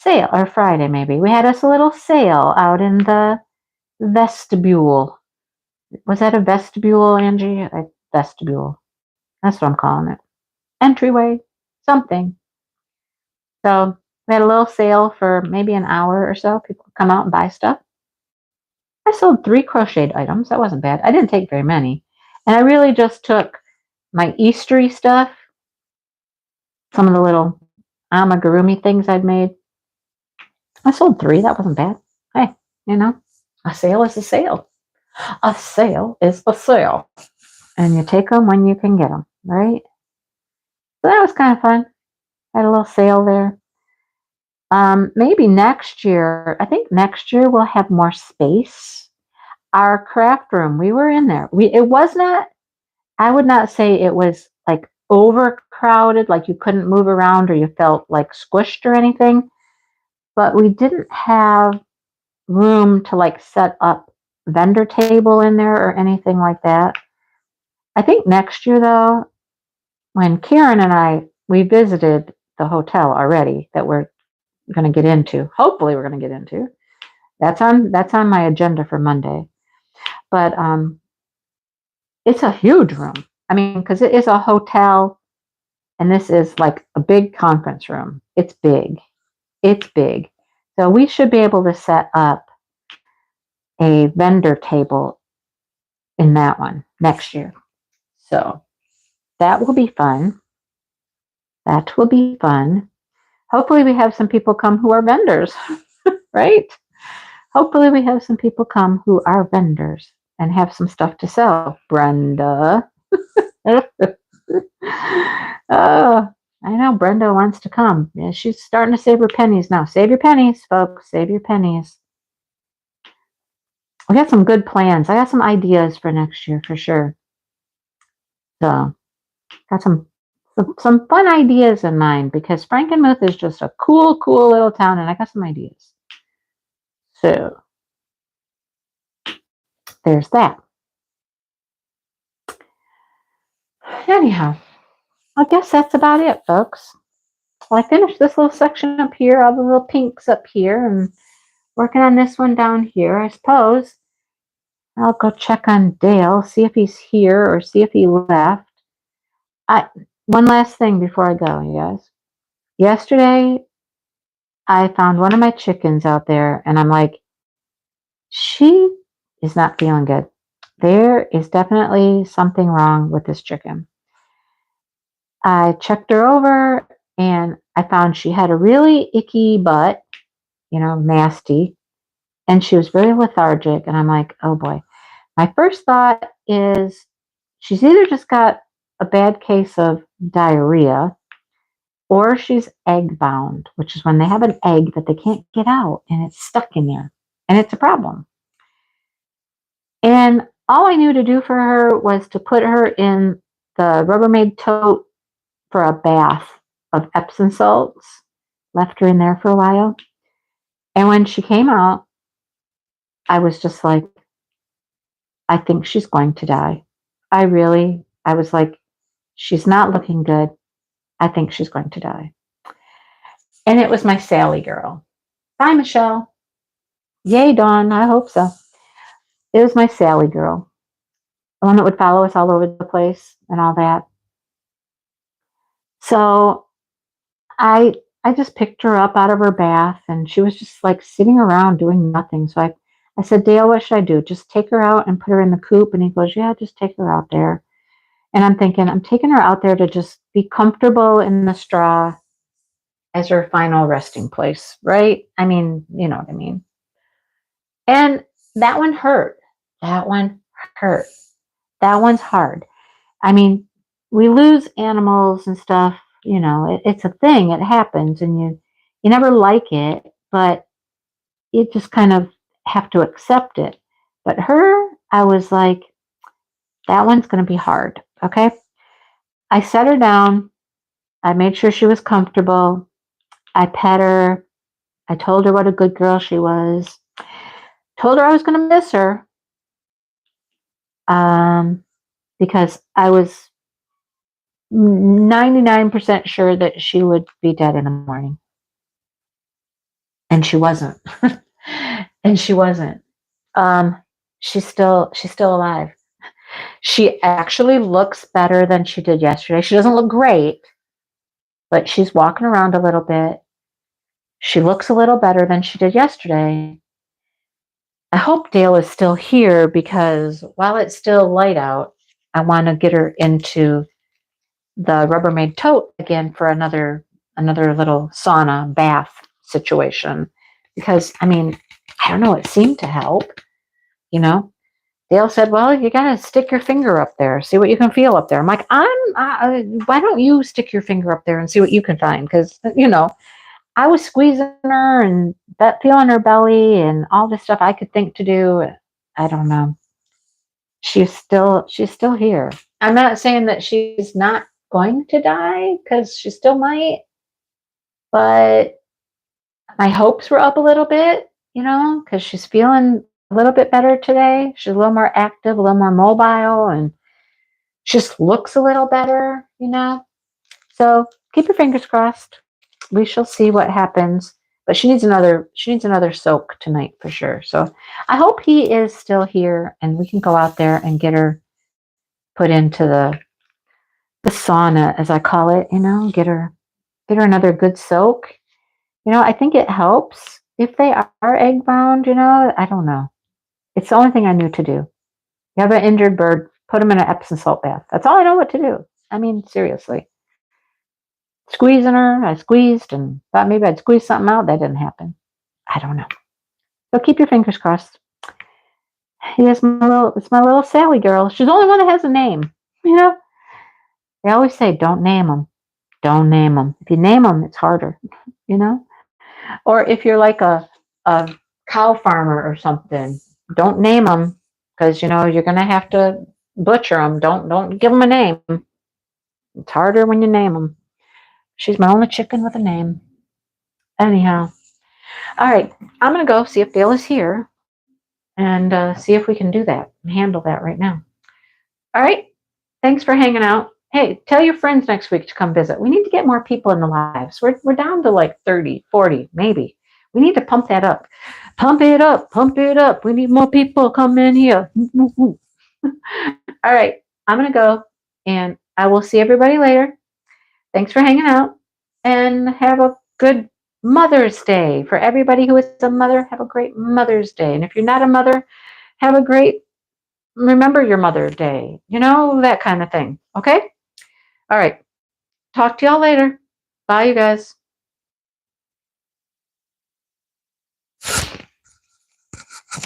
sale, or Friday maybe. We had us a little sale out in the vestibule. Was that a vestibule, Angie? A vestibule. That's what I'm calling it. Entryway, something. So we had a little sale for maybe an hour or so. People could come out and buy stuff. I sold 3 crocheted items. That wasn't bad. I didn't take very many. And I really just took my Eastery stuff, some of the little amigurumi things I'd made. I sold 3. That wasn't bad. Hey, a sale is a sale. A sale is a sale. And you take them when you can get them, right? So that was kind of fun. Had a little sale there. Maybe next year, I think next year we'll have more space. Our craft room, we were in there. It was not, I would not say it was like overcrowded, like you couldn't move around or you felt like squished or anything. But we didn't have room to like set up vendor table in there or anything like that. I think next year though, when Karen and we visited the hotel already that we're going to get into. Hopefully we're going to get into. That's on my agenda for Monday. But it's a huge room. I mean, because it is a hotel and this is like a big conference room. It's big. It's big. So we should be able to set up a vendor table in that one next year. So that will be fun. That will be fun. Hopefully we have some people come who are vendors, right? Hopefully we have some people come who are vendors and have some stuff to sell. Brenda. I know Brenda wants to come. Yeah, she's starting to save her pennies now. Save your pennies, folks. Save your pennies. We got some good plans. I got some ideas for next year for sure. So, got some fun ideas in mind because Frankenmuth is just a cool little town, and I got some ideas. So, there's that. Anyhow, I guess that's about it, folks. Well, I finished this little section up here, all the little pinks up here, and working on this one down here. I suppose I'll go check on Dale, see if he's here or see if he left. One last thing before I go, you guys. Yesterday, I found one of my chickens out there, and I'm like, she is not feeling good. There is definitely something wrong with this chicken. I checked her over, and I found she had a really icky butt, nasty, and she was very lethargic, and I'm like, oh boy. My first thought is she's either just got a bad case of diarrhea or she's egg bound, which is when they have an egg that they can't get out and it's stuck in there and it's a problem. And all I knew to do for her was to put her in the Rubbermaid tote for a bath of Epsom salts, left her in there for a while. And when she came out, I was just like, I think she's going to die. I was like, she's not looking good. I think she's going to die. And it was my Sally girl. Bye, Michelle. Yay, Dawn. I hope so. It was my Sally girl. The one that would follow us all over the place and all that. So I just picked her up out of her bath and she was just like sitting around doing nothing. So I said, Dale, what should I do? Just take her out and put her in the coop? And he goes, yeah, just take her out there. And I'm thinking, I'm taking her out there to just be comfortable in the straw as her final resting place, right? I mean, you know what I mean. And that one hurt. That one hurt. That one's hard. I mean, we lose animals and stuff, it's a thing. It happens and you never like it, but it just kind of have to accept it. But her, I was like, that one's going to be hard. Okay. I set her down. I made sure she was comfortable. I pet her. I told her what a good girl she was. Told her I was going to miss her because I was 99% sure that she would be dead in the morning. And she wasn't. And she wasn't. Um, she's still alive. She actually looks better than she did yesterday. She doesn't look great, but she's walking around a little bit. She looks a little better than she did yesterday. I hope Dale is still here because while it's still light out, I want to get her into the Rubbermaid tote again for another little sauna bath situation. Because I mean, I don't know, it seemed to help, you know. Dale said, "Well, you gotta stick your finger up there, see what you can feel up there." I'm like, why don't you stick your finger up there and see what you can find? Because I was squeezing her and that feeling her belly and all this stuff I could think to do. I don't know. She's still here. I'm not saying that she's not going to die because she still might, but my hopes were up a little bit, because she's feeling a little bit better today. She's a little more active, a little more mobile, and just looks a little better. So keep your fingers crossed. We shall see what happens. But she needs another soak tonight for sure. So I hope he is still here and we can go out there and get her put into the sauna, as I call it, get her another good soak. I think it helps if they are egg bound. I don't know. It's the only thing I knew to do. You have an injured bird, put them in an Epsom salt bath. That's all I know what to do. I mean, seriously. Squeezing her, I squeezed and thought maybe I'd squeeze something out. That didn't happen. I don't know. So keep your fingers crossed. It's my little Sally girl. She's the only one that has a name. You know, they always say, don't name them. Don't name them. If you name them, it's harder. You know, or if you're like a cow farmer or something, don't name them because you're gonna have to butcher them. Don't give them a name. It's harder when you name them. She's my only chicken with a name. Anyhow, all right. I'm gonna go see if Dale is here and see if we can do that and handle that right now. All right. Thanks for hanging out. Hey, tell your friends next week to come visit. We need to get more people in the lives. We're down to like 30, 40, maybe. We need to pump that up. Pump it up. Pump it up. We need more people come in here. All right. I'm going to go and I will see everybody later. Thanks for hanging out and have a good Mother's Day. For everybody who is a mother, have a great Mother's Day. And if you're not a mother, have a great remember your Mother Day. That kind of thing. Okay? All right. Talk to y'all later. Bye, you guys.